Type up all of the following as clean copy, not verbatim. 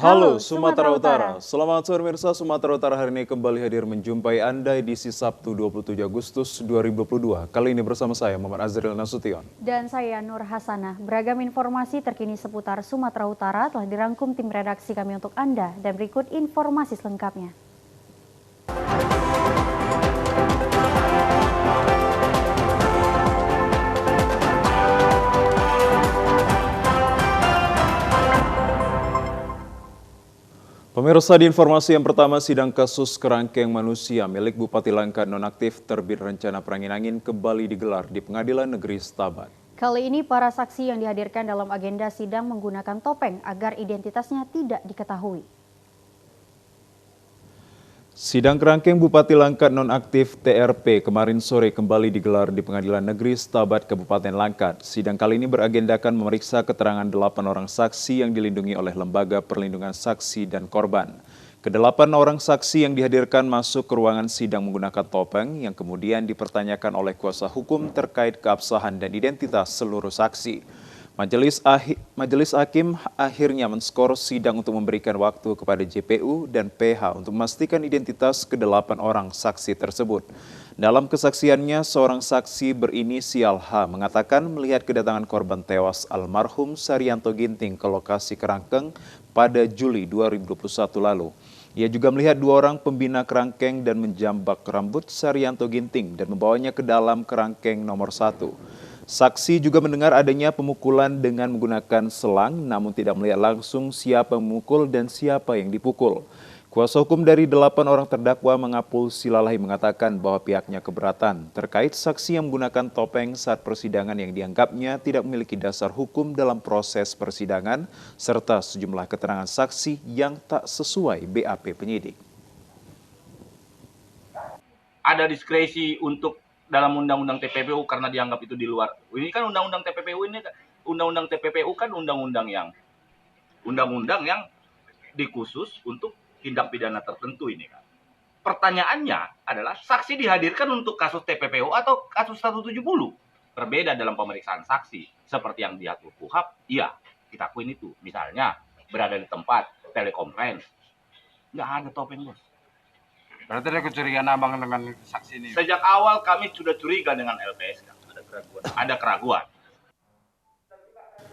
Halo Halo Sumatera Sumatera Utara. Utara, selamat sore pemirsa. Sumatera Utara hari ini kembali hadir menjumpai Anda edisi Sabtu 27 Agustus 2022. Kali ini bersama saya Muhammad Azril Nasution. Dan saya Nur Hasanah. Beragam informasi terkini seputar Sumatera Utara telah dirangkum tim redaksi kami untuk Anda. Dan berikut informasi selengkapnya. Pemirsa, di informasi yang pertama, sidang kasus kerangkeng manusia milik Bupati Langkat nonaktif terbit rencana perangin-angin kembali digelar di Pengadilan Negeri Stabat. Kali ini para saksi yang dihadirkan dalam agenda sidang menggunakan topeng agar identitasnya tidak diketahui. Sidang kerangkeng Bupati Langkat nonaktif TRP kemarin sore kembali digelar di Pengadilan Negeri Stabat Kabupaten Langkat. Sidang kali ini beragendakan memeriksa keterangan 8 orang saksi yang dilindungi oleh Lembaga Perlindungan Saksi dan Korban. Kedelapan orang saksi yang dihadirkan masuk ke ruangan sidang menggunakan topeng yang kemudian dipertanyakan oleh kuasa hukum terkait keabsahan dan identitas seluruh saksi. Majelis Hakim akhirnya menskor sidang untuk memberikan waktu kepada JPU dan PH untuk memastikan identitas ke-8 orang saksi tersebut. Dalam kesaksiannya, seorang saksi berinisial H mengatakan melihat kedatangan korban tewas almarhum Saryanto Ginting ke lokasi kerangkeng pada Juli 2021 lalu. Ia juga melihat 2 orang pembina kerangkeng dan menjambak rambut Saryanto Ginting dan membawanya ke dalam kerangkeng nomor 1. Saksi juga mendengar adanya pemukulan dengan menggunakan selang, namun tidak melihat langsung siapa yang memukul dan siapa yang dipukul. Kuasa hukum dari 8 orang terdakwa Mangapul Silalahi mengatakan bahwa pihaknya keberatan terkait saksi yang menggunakan topeng saat persidangan yang dianggapnya tidak memiliki dasar hukum dalam proses persidangan, serta sejumlah keterangan saksi yang tak sesuai BAP penyidik. Ada diskresi untuk dalam undang-undang TPPU karena dianggap itu di luar. Ini kan undang-undang TPPU kan undang-undang yang dikhusus untuk tindak pidana tertentu ini kan. Pertanyaannya adalah saksi dihadirkan untuk kasus TPPU atau kasus 170. Berbeda dalam pemeriksaan saksi seperti yang diatur KUHAP. Iya, kita akuin itu. Misalnya berada di tempat telekonferensi. Nggak ada topeng, bos. Berarti ada kecurigaan abang dengan saksi ini? Sejak awal kami sudah curiga dengan LPSK. Ada keraguan.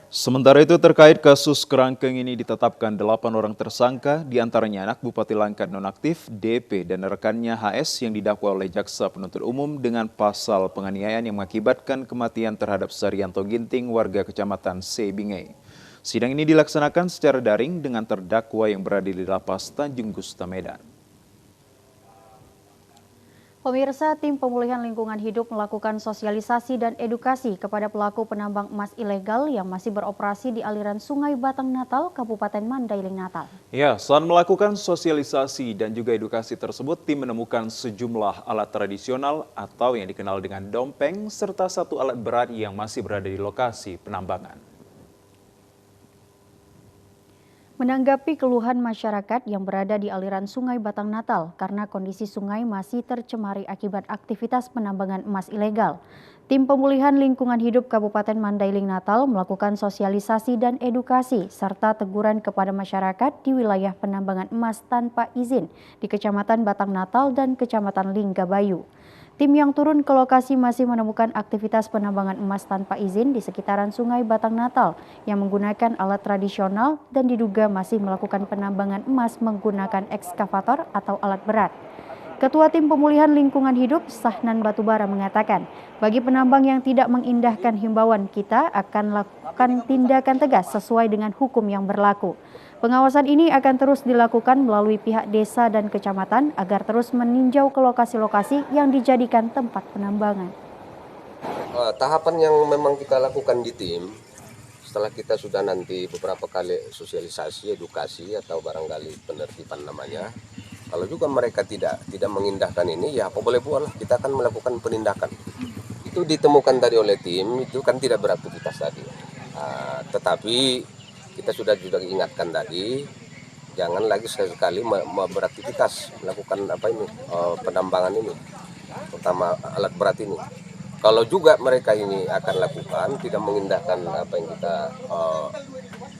Sementara itu terkait kasus kerangkeng ini ditetapkan 8 orang tersangka, diantaranya anak Bupati Langkat nonaktif, DP, dan rekannya HS yang didakwa oleh Jaksa Penuntut Umum dengan pasal penganiayaan yang mengakibatkan kematian terhadap Saryanto Ginting, warga Kecamatan Sebingai. Sidang ini dilaksanakan secara daring dengan terdakwa yang berada di Lapas Tanjung Gusta Medan. Pemirsa, tim pemulihan lingkungan hidup melakukan sosialisasi dan edukasi kepada pelaku penambang emas ilegal yang masih beroperasi di aliran Sungai Batang Natal, Kabupaten Mandailing Natal. Ya, saat melakukan sosialisasi dan juga edukasi tersebut, tim menemukan sejumlah alat tradisional atau yang dikenal dengan dompeng, serta 1 alat berat yang masih berada di lokasi penambangan. Menanggapi keluhan masyarakat yang berada di aliran Sungai Batang Natal karena kondisi sungai masih tercemari akibat aktivitas penambangan emas ilegal, tim pemulihan lingkungan hidup Kabupaten Mandailing Natal melakukan sosialisasi dan edukasi serta teguran kepada masyarakat di wilayah penambangan emas tanpa izin di Kecamatan Batang Natal dan Kecamatan Linggabayu. Tim yang turun ke lokasi masih menemukan aktivitas penambangan emas tanpa izin di sekitaran Sungai Batang Natal yang menggunakan alat tradisional dan diduga masih melakukan penambangan emas menggunakan ekskavator atau alat berat. Ketua Tim Pemulihan Lingkungan Hidup Sahnan Batubara mengatakan, bagi penambang yang tidak mengindahkan himbauan, kita akan lakukan tindakan tegas sesuai dengan hukum yang berlaku. Pengawasan ini akan terus dilakukan melalui pihak desa dan kecamatan agar terus meninjau ke lokasi-lokasi yang dijadikan tempat penambangan. Tahapan yang memang kita lakukan di tim, setelah kita sudah nanti beberapa kali sosialisasi, edukasi atau barangkali penertiban namanya, kalau juga mereka tidak mengindahkan ini, ya apa boleh buatlah, kita akan melakukan penindakan. Itu ditemukan tadi oleh tim, itu kan tidak beraktivitas tadi. Tetapi kita sudah juga ingatkan tadi, jangan lagi sekali-kali beraktivitas, melakukan penambangan ini, terutama alat berat ini. Kalau juga mereka ini akan lakukan, tidak mengindahkan apa yang kita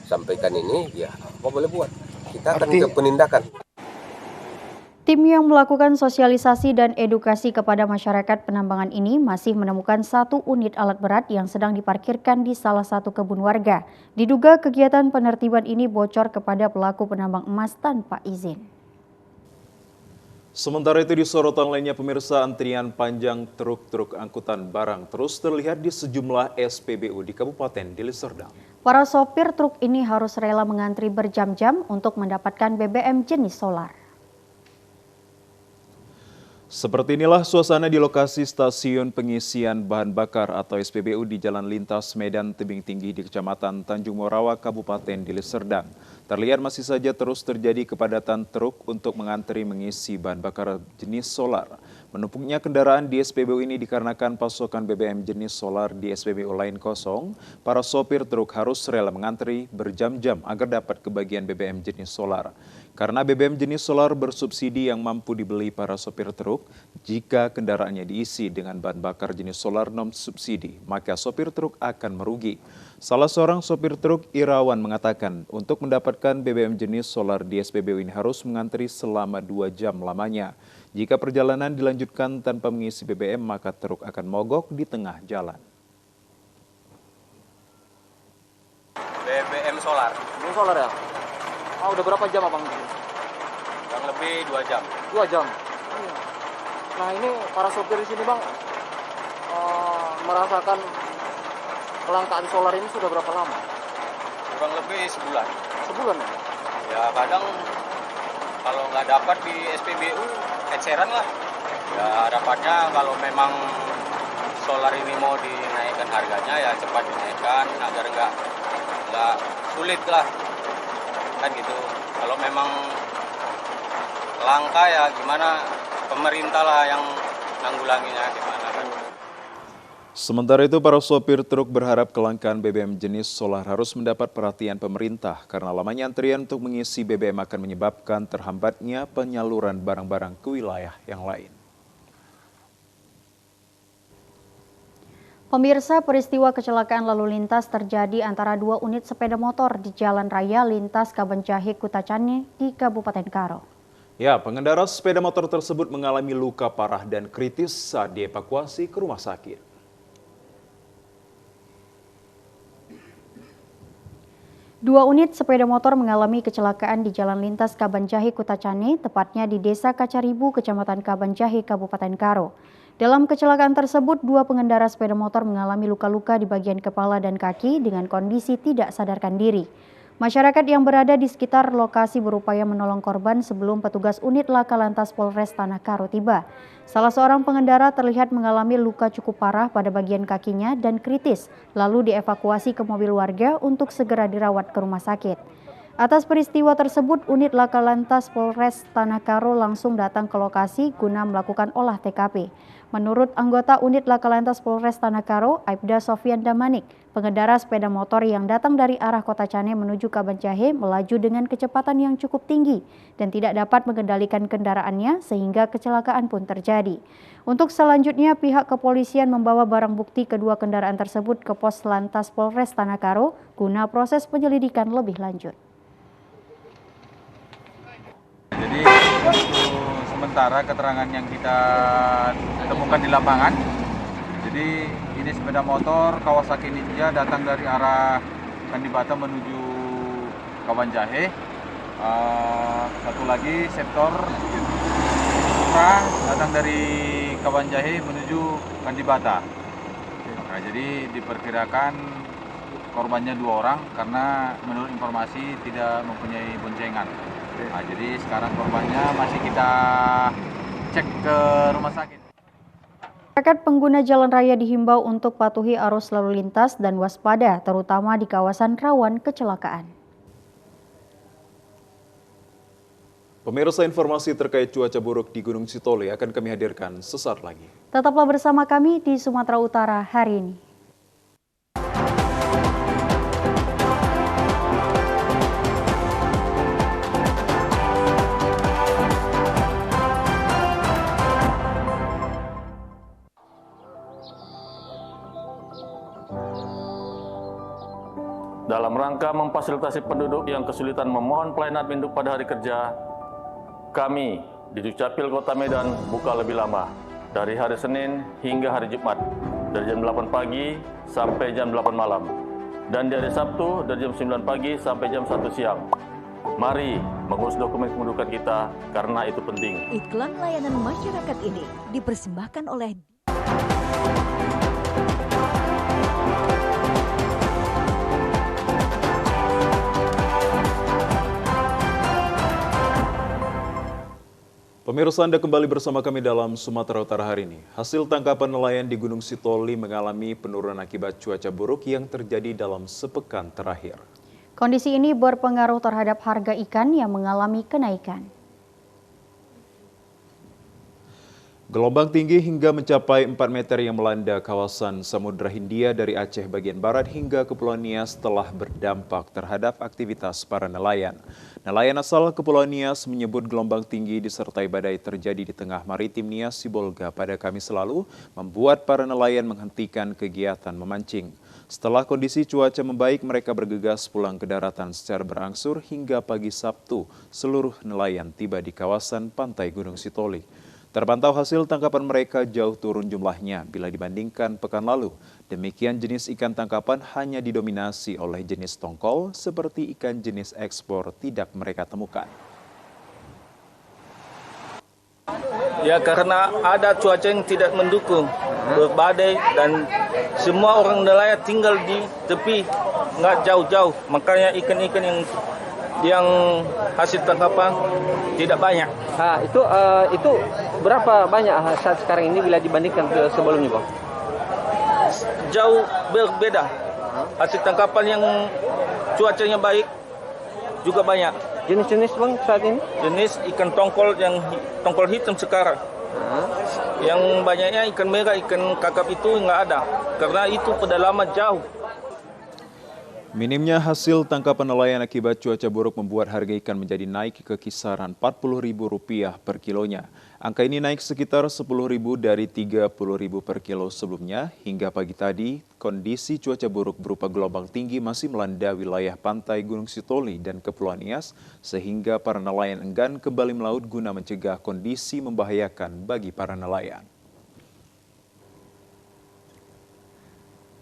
sampaikan ini, ya apa boleh buat. kita akan ke penindakan. Tim yang melakukan sosialisasi dan edukasi kepada masyarakat penambangan ini masih menemukan 1 unit alat berat yang sedang diparkirkan di salah satu kebun warga. Diduga kegiatan penertiban ini bocor kepada pelaku penambang emas tanpa izin. Sementara itu di sorotan lainnya pemirsa, antrian panjang truk-truk angkutan barang terus terlihat di sejumlah SPBU di Kabupaten Deli Serdang. Para sopir truk ini harus rela mengantri berjam-jam untuk mendapatkan BBM jenis solar. Seperti inilah suasana di lokasi stasiun pengisian bahan bakar atau SPBU di Jalan Lintas Medan Tebing Tinggi di Kecamatan Tanjung Morawa, Kabupaten Deli Serdang. Terlihat masih saja terus terjadi kepadatan truk untuk mengantri mengisi bahan bakar jenis solar. Menumpuknya kendaraan di SPBU ini dikarenakan pasokan BBM jenis solar di SPBU lain kosong. Para sopir truk harus rela mengantri berjam-jam agar dapat kebagian BBM jenis solar. Karena BBM jenis solar bersubsidi yang mampu dibeli para sopir truk, jika kendaraannya diisi dengan bahan bakar jenis solar non-subsidi, maka sopir truk akan merugi. Salah seorang sopir truk, Irawan, mengatakan untuk mendapatkan BBM jenis solar di SPBU ini harus mengantri selama 2 jam lamanya. Jika perjalanan dilanjutkan tanpa mengisi BBM, maka truk akan mogok di tengah jalan. BBM solar. BBM solar ya? Ah, udah berapa jam abang? Kurang lebih 2 jam. 2 jam? Iya. Nah ini para sopir di sini bang, merasakan kelangkaan solar ini sudah berapa lama? Kurang lebih sebulan. Sebulan ya? Ya kadang kalau nggak dapat di SPBU, eceran lah. Ya dapatnya kalau memang solar ini mau dinaikkan harganya ya cepat dinaikkan agar nggak sulit lah. Kan gitu. Kalau memang langka ya gimana, pemerintah lah yang nanggulanginya gimana kan. Sementara itu, para sopir truk berharap kelangkaan BBM jenis solar harus mendapat perhatian pemerintah karena lamanya antrian untuk mengisi BBM akan menyebabkan terhambatnya penyaluran barang-barang ke wilayah yang lain. Pemirsa, peristiwa kecelakaan lalu lintas terjadi antara 2 unit sepeda motor di Jalan Raya Lintas Kabanjahe Kutacane di Kabupaten Karo. Ya, pengendara sepeda motor tersebut mengalami luka parah dan kritis saat dievakuasi ke rumah sakit. Dua unit sepeda motor mengalami kecelakaan di Jalan Lintas Kabanjahe Kutacane, tepatnya di Desa Kacaribu, Kecamatan Kabanjahe, Kabupaten Karo. Dalam kecelakaan tersebut, 2 pengendara sepeda motor mengalami luka-luka di bagian kepala dan kaki dengan kondisi tidak sadarkan diri. Masyarakat yang berada di sekitar lokasi berupaya menolong korban sebelum petugas unit laka lantas Polres Tanah Karo tiba. Salah seorang pengendara terlihat mengalami luka cukup parah pada bagian kakinya dan kritis, lalu dievakuasi ke mobil warga untuk segera dirawat ke rumah sakit. Atas peristiwa tersebut, unit laka lantas Polres Tanah Karo langsung datang ke lokasi guna melakukan olah TKP. Menurut anggota unit laka lantas Polres Tanah Karo, Aibda Sofian Damanik, pengendara sepeda motor yang datang dari arah Kutacane menuju Kabanjahe melaju dengan kecepatan yang cukup tinggi dan tidak dapat mengendalikan kendaraannya sehingga kecelakaan pun terjadi. Untuk selanjutnya, pihak kepolisian membawa barang bukti kedua kendaraan tersebut ke pos lantas Polres Tanah Karo guna proses penyelidikan lebih lanjut. Jadi untuk sementara keterangan yang kita temukan di lapangan, jadi ini sepeda motor Kawasaki Ninja datang dari arah Kandibata menuju Kabanjahe. Satu lagi sektor Supra datang dari Kabanjahe menuju Kandibata. Nah, jadi diperkirakan korbannya 2 orang karena menurut informasi tidak mempunyai boncengan. Nah, jadi sekarang korbannya masih kita cek ke rumah sakit. Masyarakat pengguna jalan raya dihimbau untuk patuhi arus lalu lintas dan waspada, terutama di kawasan rawan kecelakaan. Pemirsa, informasi terkait cuaca buruk di Gunung Sitoli akan kami hadirkan sesaat lagi. Tetaplah bersama kami di Sumatera Utara hari ini. dalam rangka memfasilitasi penduduk yang kesulitan memohon pelayanan induk pada hari kerja, kami di Dukcapil Kota Medan buka lebih lama, dari hari Senin hingga hari Jumat, dari jam 8 pagi sampai jam 8 malam, dan di hari Sabtu dari jam 9 pagi sampai jam 1 siang. Mari mengurus dokumen kependudukan kita karena itu penting. Iklan layanan masyarakat ini dipersembahkan oleh Pemirsa, Anda kembali bersama kami dalam Sumatera Utara hari ini. Hasil tangkapan nelayan di Gunung Sitoli mengalami penurunan akibat cuaca buruk yang terjadi dalam sepekan terakhir. Kondisi ini berpengaruh terhadap harga ikan yang mengalami kenaikan. Gelombang tinggi hingga mencapai 4 meter yang melanda kawasan Samudra Hindia dari Aceh bagian barat hingga Kepulauan Nias telah berdampak terhadap aktivitas para nelayan. Nelayan asal Kepulauan Nias menyebut gelombang tinggi disertai badai terjadi di tengah maritim Nias Sibolga pada Kamis lalu membuat para nelayan menghentikan kegiatan memancing. Setelah kondisi cuaca membaik, mereka bergegas pulang ke daratan secara berangsur hingga pagi Sabtu. Seluruh nelayan tiba di kawasan pantai Gunung Sitoli. Terpantau hasil tangkapan mereka jauh turun jumlahnya bila dibandingkan pekan lalu. Demikian jenis ikan tangkapan hanya didominasi oleh jenis tongkol seperti ikan jenis ekspor tidak mereka temukan. Ya, karena ada cuaca yang tidak mendukung, berbadai dan semua orang nelayan tinggal di tepi, nggak jauh-jauh. Makanya ikan-ikan yang hasil tangkapan tidak banyak. Itu berapa banyak saat sekarang ini bila dibandingkan ke sebelumnya, Bang? Jauh berbeda. Hasil tangkapan yang cuacanya baik juga banyak. Jenis-jenis, Bang, saat ini? Jenis ikan tongkol yang tongkol hitam sekarang. Yang banyaknya ikan merah, ikan kakap itu nggak ada. Karena itu pedalaman jauh. Minimnya hasil tangkapan nelayan akibat cuaca buruk membuat harga ikan menjadi naik ke kisaran Rp40.000 per kilonya. Angka ini naik sekitar Rp10.000 dari Rp30.000 per kilo sebelumnya. Hingga pagi tadi, kondisi cuaca buruk berupa gelombang tinggi masih melanda wilayah pantai Gunung Sitoli dan Kepulauan Nias, sehingga para nelayan enggan kembali melaut guna mencegah kondisi membahayakan bagi para nelayan.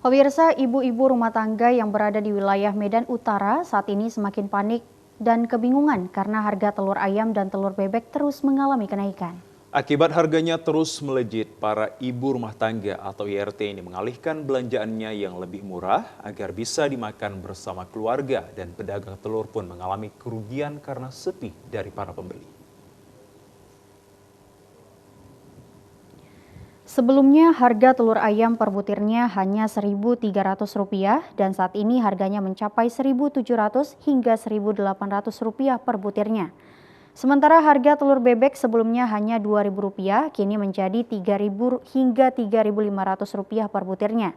Pemirsa, ibu-ibu rumah tangga yang berada di wilayah Medan Utara saat ini semakin panik dan kebingungan karena harga telur ayam dan telur bebek terus mengalami kenaikan. Akibat harganya terus melejit, para ibu rumah tangga atau IRT ini mengalihkan belanjaannya yang lebih murah agar bisa dimakan bersama keluarga, dan pedagang telur pun mengalami kerugian karena sepi dari para pembeli. Sebelumnya harga telur ayam per butirnya hanya Rp1.300 dan saat ini harganya mencapai Rp1.700 hingga Rp1.800 per butirnya. Sementara harga telur bebek sebelumnya hanya Rp2.000, kini menjadi Rp3.000 hingga Rp3.500 per butirnya.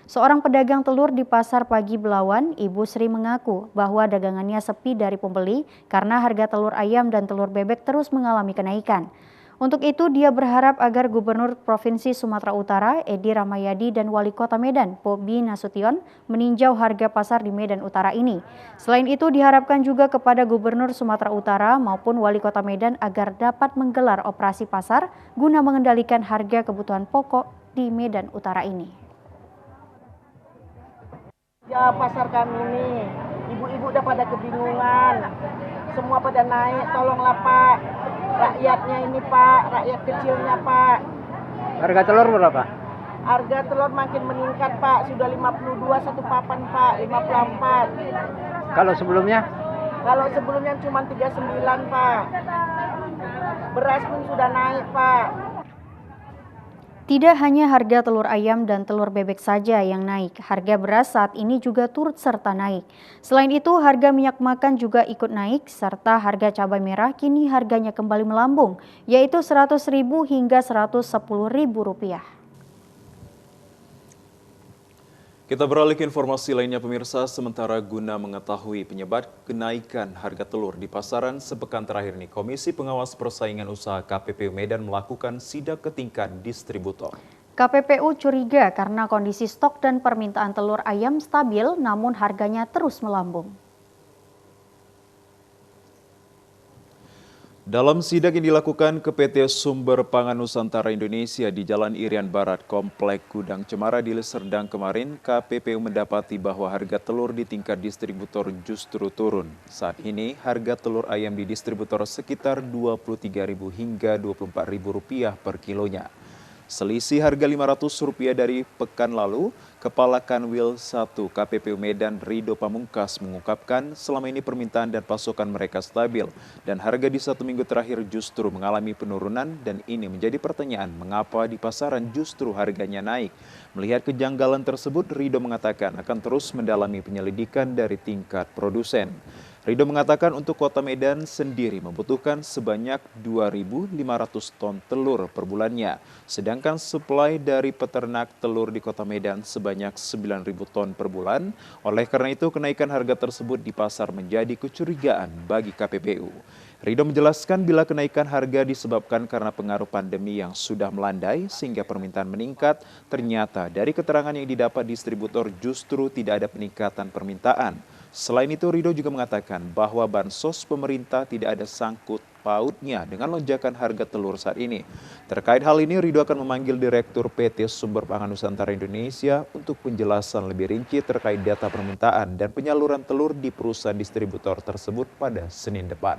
Seorang pedagang telur di Pasar Pagi Belawan, Ibu Sri mengaku bahwa dagangannya sepi dari pembeli karena harga telur ayam dan telur bebek terus mengalami kenaikan. Untuk itu, dia berharap agar Gubernur Provinsi Sumatera Utara, Edi Rahmayadi, dan Wali Kota Medan, Bobi Nasution, meninjau harga pasar di Medan Utara ini. Selain itu, diharapkan juga kepada Gubernur Sumatera Utara maupun Wali Kota Medan agar dapat menggelar operasi pasar guna mengendalikan harga kebutuhan pokok di Medan Utara ini. Ya, pasar kami ini, ibu-ibu udah pada kebingungan, semua pada naik, tolonglah Pak. Rakyatnya ini Pak, rakyat kecilnya Pak. Harga telur berapa? Harga telur makin meningkat Pak, sudah 52 satu papan Pak, 54. Kalau sebelumnya? Kalau sebelumnya cuma 39 Pak. Beras pun sudah naik Pak. Tidak hanya harga telur ayam dan telur bebek saja yang naik, harga beras saat ini juga turut serta naik. Selain itu, harga minyak makan juga ikut naik, serta harga cabai merah kini harganya kembali melambung, yaitu Rp100.000 hingga Rp110.000. Kita beralih ke informasi lainnya, pemirsa. Sementara guna mengetahui penyebab kenaikan harga telur di pasaran sepekan terakhir ini, Komisi Pengawas Persaingan Usaha KPPU Medan melakukan sidak ke tingkat distributor. KPPU curiga karena kondisi stok dan permintaan telur ayam stabil namun harganya terus melambung. Dalam sidak yang dilakukan ke PT Sumber Pangan Nusantara Indonesia di Jalan Irian Barat, Komplek Gudang Cemara, Deli Serdang kemarin, KPPU mendapati bahwa harga telur di tingkat distributor justru turun. Saat ini, harga telur ayam di distributor sekitar Rp23.000 hingga Rp24.000 per kilonya. Selisih harga Rp500 dari pekan lalu, Kepala Kanwil 1 KPPU Medan Rido Pamungkas mengungkapkan selama ini permintaan dan pasokan mereka stabil dan harga di 1 minggu terakhir justru mengalami penurunan dan ini menjadi pertanyaan mengapa di pasaran justru harganya naik. Melihat kejanggalan tersebut, Rido mengatakan akan terus mendalami penyelidikan dari tingkat produsen. Rido mengatakan untuk Kota Medan sendiri membutuhkan sebanyak 2.500 ton telur per bulannya. Sedangkan suplai dari peternak telur di Kota Medan sebanyak 9.000 ton per bulan. Oleh karena itu kenaikan harga tersebut di pasar menjadi kecurigaan bagi KPPU. Rido menjelaskan bila kenaikan harga disebabkan karena pengaruh pandemi yang sudah melandai sehingga permintaan meningkat, ternyata dari keterangan yang didapat distributor justru tidak ada peningkatan permintaan. Selain itu, Rido juga mengatakan bahwa bansos pemerintah tidak ada sangkut pautnya dengan lonjakan harga telur saat ini. Terkait hal ini, Rido akan memanggil Direktur PT Sumber Pangan Nusantara Indonesia untuk penjelasan lebih rinci terkait data permintaan dan penyaluran telur di perusahaan distributor tersebut pada Senin depan.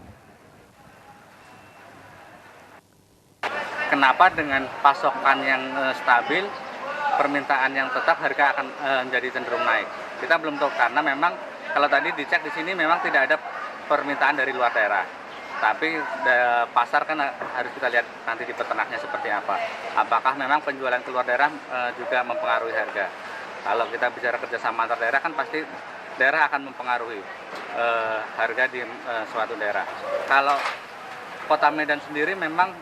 Kenapa dengan pasokan yang stabil, permintaan yang tetap, harga akan menjadi cenderung naik? Kita belum tahu karena memang kalau tadi dicek di sini memang tidak ada permintaan dari luar daerah. Tapi pasar kan harus kita lihat nanti di peternaknya seperti apa. Apakah memang penjualan keluar daerah juga mempengaruhi harga? Kalau kita bicara kerjasama antar daerah kan pasti daerah akan mempengaruhi harga di suatu daerah. Kalau Kota Medan sendiri memang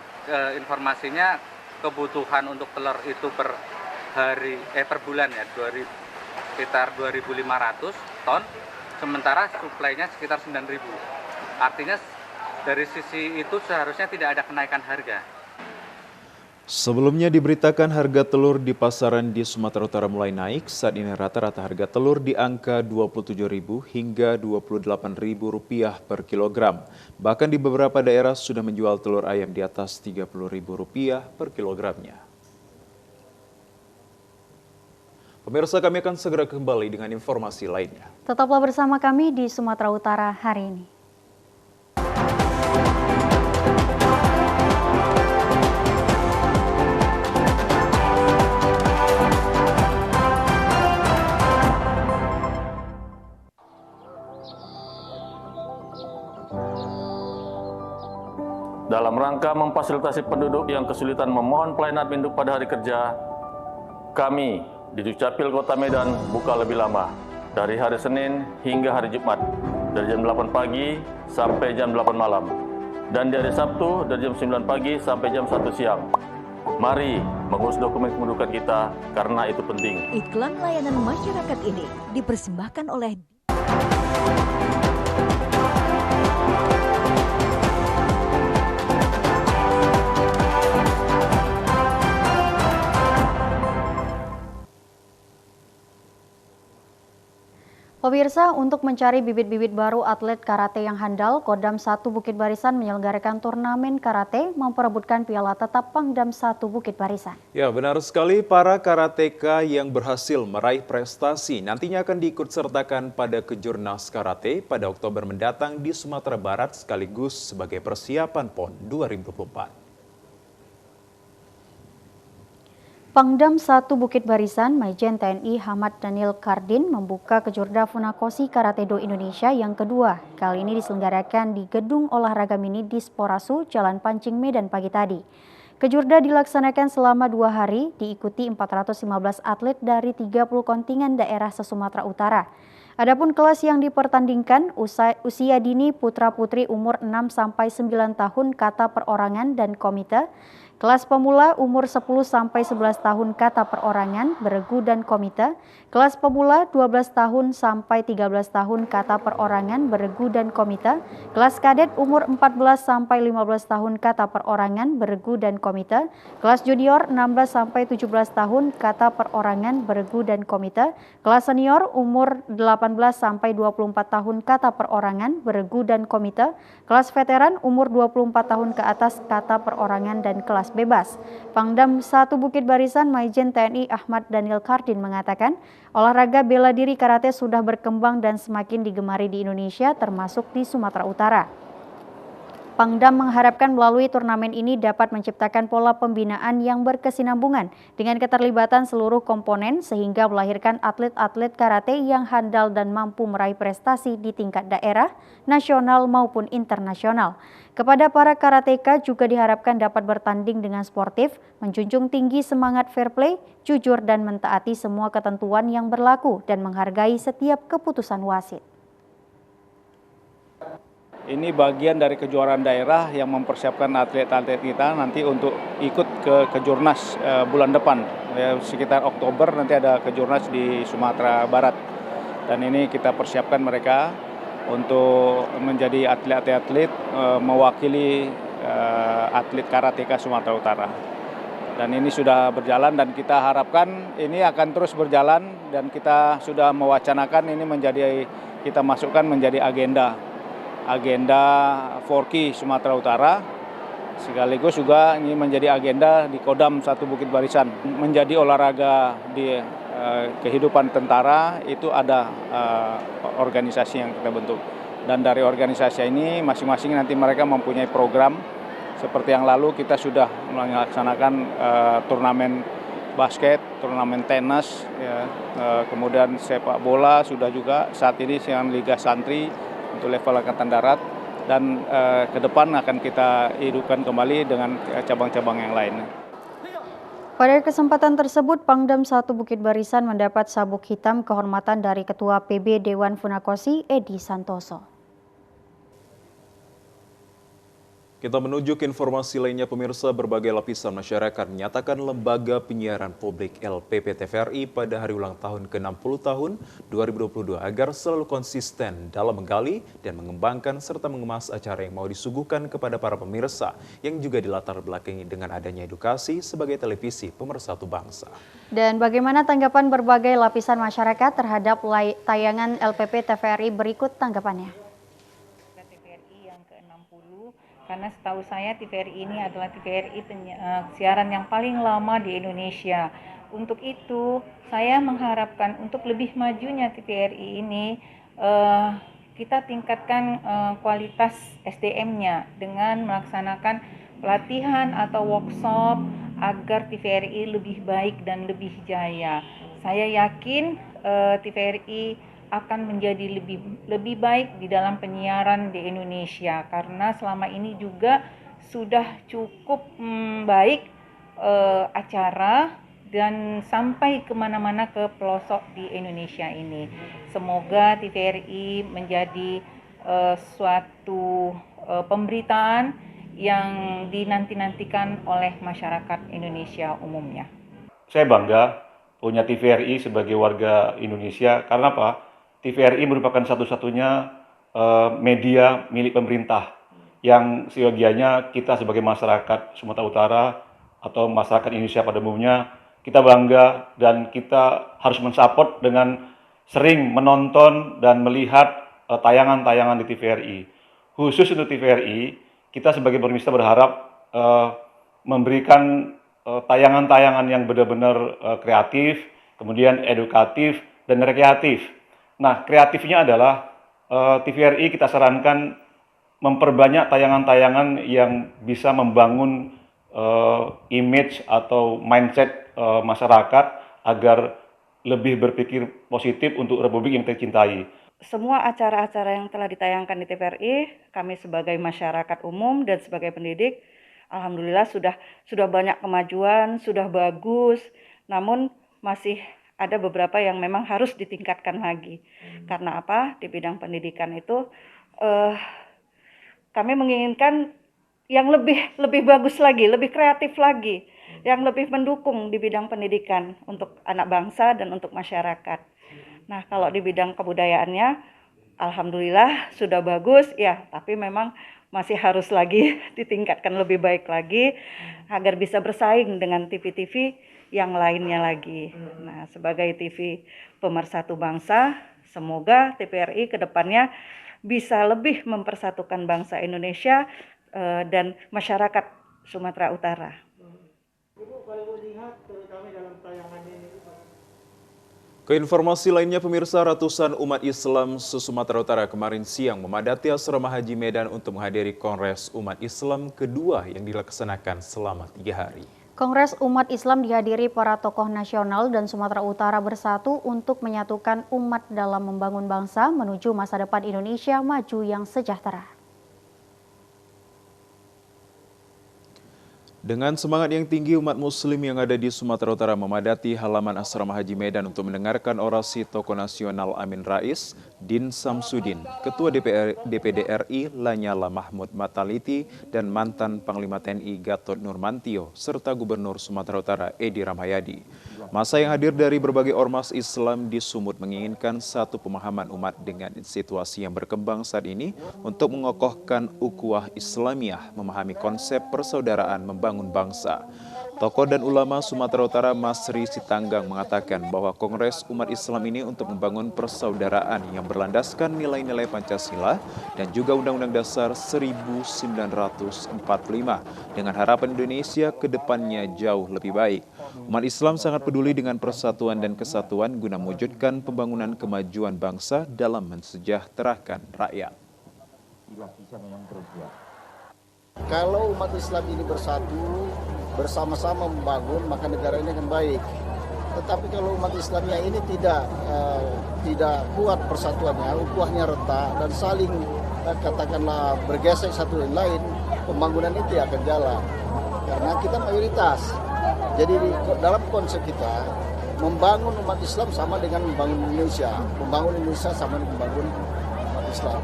informasinya kebutuhan untuk telur itu per bulan ya sekitar 2.500 ton. Sementara suplainya sekitar 9.000. Artinya dari sisi itu seharusnya tidak ada kenaikan harga. Sebelumnya diberitakan harga telur di pasaran di Sumatera Utara mulai naik. Saat ini rata-rata harga telur di angka Rp27.000 hingga Rp28.000 per kilogram. Bahkan di beberapa daerah sudah menjual telur ayam di atas Rp30.000 per kilogramnya. Pemirsa, kami akan segera kembali dengan informasi lainnya. Tetaplah bersama kami di Sumatera Utara hari ini. Dalam rangka memfasilitasi penduduk yang kesulitan memohon pelayanan induk pada hari kerja, kami di Dukcapil Kota Medan buka lebih lama, dari hari Senin hingga hari Jumat, dari jam 8 pagi sampai jam 8 malam, dan di hari Sabtu dari jam 9 pagi sampai jam 1 siang. Mari mengurus dokumen kependudukan kita karena itu penting. Iklan layanan masyarakat ini dipersembahkan oleh Pemirsa, untuk mencari bibit-bibit baru atlet karate yang handal, Kodam 1 Bukit Barisan menyelenggarakan turnamen karate memperebutkan piala tetap Pangdam 1 Bukit Barisan. Ya, benar sekali, para karateka yang berhasil meraih prestasi nantinya akan diikut sertakan pada Kejurnas Karate pada Oktober mendatang di Sumatera Barat sekaligus sebagai persiapan PON 2024. Pangdam 1 Bukit Barisan, Majen TNI Hamad Daniel Kardin membuka Kejurda Funakoshi Karate Do Indonesia yang kedua. Kali ini diselenggarakan di Gedung Olahraga Mini Disporasu, Jalan Pancing Medan pagi tadi. Kejurda dilaksanakan selama 2 hari, diikuti 415 atlet dari 30 kontingen daerah se-Sumatera Utara. Adapun kelas yang dipertandingkan, usia dini putra-putri umur 6-9 tahun kata perorangan dan komite, Kelas pemula umur 10-11 tahun kata perorangan, beregu dan komite. Kelas pemula 12 tahun sampai 13 tahun kata perorangan, beregu dan komite. Kelas kadet umur 14 sampai 15 tahun kata perorangan, beregu dan komite. Kelas junior 16 sampai 17 tahun kata perorangan, beregu dan komite. Kelas senior umur 18 sampai 24 tahun kata perorangan, beregu dan komite. Kelas veteran umur 24 tahun ke atas kata perorangan dan kelas bebas. Pangdam 1 Bukit Barisan Maijen TNI Ahmad Daniel Kardin mengatakan, olahraga bela diri karate sudah berkembang dan semakin digemari di Indonesia termasuk di Sumatera Utara. Pangdam mengharapkan melalui turnamen ini dapat menciptakan pola pembinaan yang berkesinambungan dengan keterlibatan seluruh komponen sehingga melahirkan atlet-atlet karate yang handal dan mampu meraih prestasi di tingkat daerah, nasional maupun internasional. Kepada para karateka juga diharapkan dapat bertanding dengan sportif, menjunjung tinggi semangat fair play, jujur dan mentaati semua ketentuan yang berlaku dan menghargai setiap keputusan wasit. Ini bagian dari kejuaraan daerah yang mempersiapkan atlet-atlet kita nanti untuk ikut ke Kejurnas bulan depan. Sekitar Oktober nanti ada Kejurnas di Sumatera Barat. Dan ini kita persiapkan mereka untuk menjadi atlet-atlet mewakili atlet karateka Sumatera Utara. Dan ini sudah berjalan dan kita harapkan ini akan terus berjalan dan kita sudah mewacanakan ini kita masukkan menjadi agenda Forki Sumatera Utara, sekaligus juga ini menjadi agenda di Kodam 1 Bukit Barisan. Menjadi olahraga di kehidupan tentara itu ada organisasi yang kita bentuk. Dan dari organisasi ini masing-masing nanti mereka mempunyai program. Seperti yang lalu kita sudah melaksanakan turnamen basket, turnamen tenis, kemudian sepak bola sudah juga. Saat ini sedang Liga Santri untuk level Angkatan Darat dan ke depan akan kita hidupkan kembali dengan cabang-cabang yang lain. Pada kesempatan tersebut, Pangdam 1 Bukit Barisan mendapat sabuk hitam kehormatan dari Ketua PB Dewan Funakosi Edi Santoso. Kita menuju ke informasi lainnya, pemirsa. Berbagai lapisan masyarakat menyatakan Lembaga Penyiaran Publik LPP TVRI pada hari ulang tahun ke-60 tahun 2022 agar selalu konsisten dalam menggali dan mengembangkan serta mengemas acara yang mau disuguhkan kepada para pemirsa yang juga dilatar belakangi dengan adanya edukasi sebagai televisi pemersatu bangsa. Dan bagaimana tanggapan berbagai lapisan masyarakat terhadap tayangan LPP TVRI? Berikut tanggapannya. Karena setahu saya TVRI ini adalah TVRI siaran yang paling lama di Indonesia. Untuk itu saya mengharapkan untuk lebih majunya TVRI ini kita tingkatkan kualitas SDM-nya dengan melaksanakan pelatihan atau workshop agar TVRI lebih baik dan lebih jaya. Saya yakin TVRI akan menjadi lebih baik di dalam penyiaran di Indonesia karena selama ini juga sudah cukup baik acara dan sampai kemana-mana ke pelosok di Indonesia ini. Semoga TVRI menjadi suatu pemberitaan yang dinanti-nantikan oleh masyarakat Indonesia umumnya. Saya bangga punya TVRI sebagai warga Indonesia karena apa? TVRI merupakan satu-satunya media milik pemerintah yang seyogianya kita sebagai masyarakat Sumatera Utara atau masyarakat Indonesia pada umumnya kita bangga dan kita harus mensupport dengan sering menonton dan melihat tayangan-tayangan di TVRI. Khusus untuk TVRI, kita sebagai pemirsa berharap memberikan tayangan-tayangan yang benar-benar kreatif, kemudian edukatif dan rekreatif. Nah, kreatifnya adalah TVRI kita sarankan memperbanyak tayangan-tayangan yang bisa membangun image atau mindset masyarakat agar lebih berpikir positif untuk Republik yang tercintai. Semua acara-acara yang telah ditayangkan di TVRI, kami sebagai masyarakat umum dan sebagai pendidik, alhamdulillah sudah banyak kemajuan, sudah bagus, namun masih ada beberapa yang memang harus ditingkatkan lagi. Karena apa? Di bidang pendidikan itu kami menginginkan yang lebih bagus lagi, lebih kreatif lagi, yang lebih mendukung di bidang pendidikan untuk anak bangsa dan untuk masyarakat. Nah, kalau di bidang kebudayaannya, alhamdulillah sudah bagus ya, tapi memang masih harus lagi ditingkatkan lebih baik lagi agar bisa bersaing dengan TV-TV yang lainnya lagi. Nah, sebagai TV pemersatu bangsa, semoga TVRI ke depannya bisa lebih mempersatukan bangsa Indonesia dan masyarakat Sumatera Utara. Keinformasi lainnya pemirsa, ratusan umat Islam se-Sumatera Utara kemarin siang memadati asrama Haji Medan untuk menghadiri Kongres Umat Islam kedua yang dilaksanakan selama 3 hari. Kongres Umat Islam dihadiri para tokoh nasional dan Sumatera Utara bersatu untuk menyatukan umat dalam membangun bangsa menuju masa depan Indonesia maju yang sejahtera. Dengan semangat yang tinggi, umat muslim yang ada di Sumatera Utara memadati halaman asrama Haji Medan untuk mendengarkan orasi tokoh nasional Amin Rais, Din Samsudin, Ketua DPD RI Lanyala Mahmud Mataliti, dan mantan Panglima TNI Gatot Nurmantio, serta Gubernur Sumatera Utara Edi Rahmayadi. Masa yang hadir dari berbagai ormas Islam di Sumut menginginkan satu pemahaman umat dengan situasi yang berkembang saat ini untuk mengokohkan ukhuwah Islamiyah, memahami konsep persaudaraan membangun bangsa. Tokoh dan ulama Sumatera Utara Masri Sitanggang mengatakan bahwa Kongres Umat Islam ini untuk membangun persaudaraan yang berlandaskan nilai-nilai Pancasila dan juga Undang-Undang Dasar 1945 dengan harapan Indonesia ke depannya jauh lebih baik. Umat Islam sangat peduli dengan persatuan dan kesatuan guna mewujudkan pembangunan kemajuan bangsa dalam mensejahterakan rakyat. Kalau umat Islam ini bersatu, bersama-sama membangun, maka negara ini akan baik. Tetapi kalau umat Islamnya ini tidak kuat persatuannya, ukhuwahnya retak dan saling katakanlah bergesek satu dengan lain, pembangunan itu akan jalan. Karena kita mayoritas. Jadi dalam konsep kita, membangun umat Islam sama dengan membangun Indonesia. Membangun Indonesia sama dengan membangun umat Islam.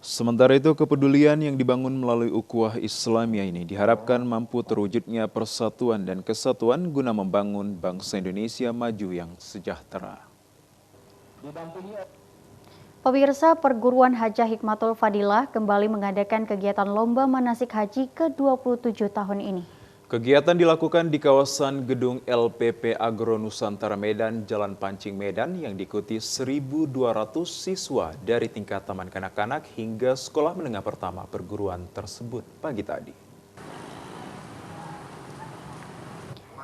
Sementara itu, kepedulian yang dibangun melalui ukhuwah Islamiyah ini diharapkan mampu terwujudnya persatuan dan kesatuan guna membangun bangsa Indonesia maju yang sejahtera. Pemirsa, Perguruan Hajah Hikmatul Fadilah kembali mengadakan kegiatan lomba manasik haji ke-27 tahun ini. Kegiatan dilakukan di kawasan gedung LPP Agro Nusantara Medan, Jalan Pancing Medan yang diikuti 1.200 siswa dari tingkat taman kanak-kanak hingga sekolah menengah pertama perguruan tersebut pagi tadi.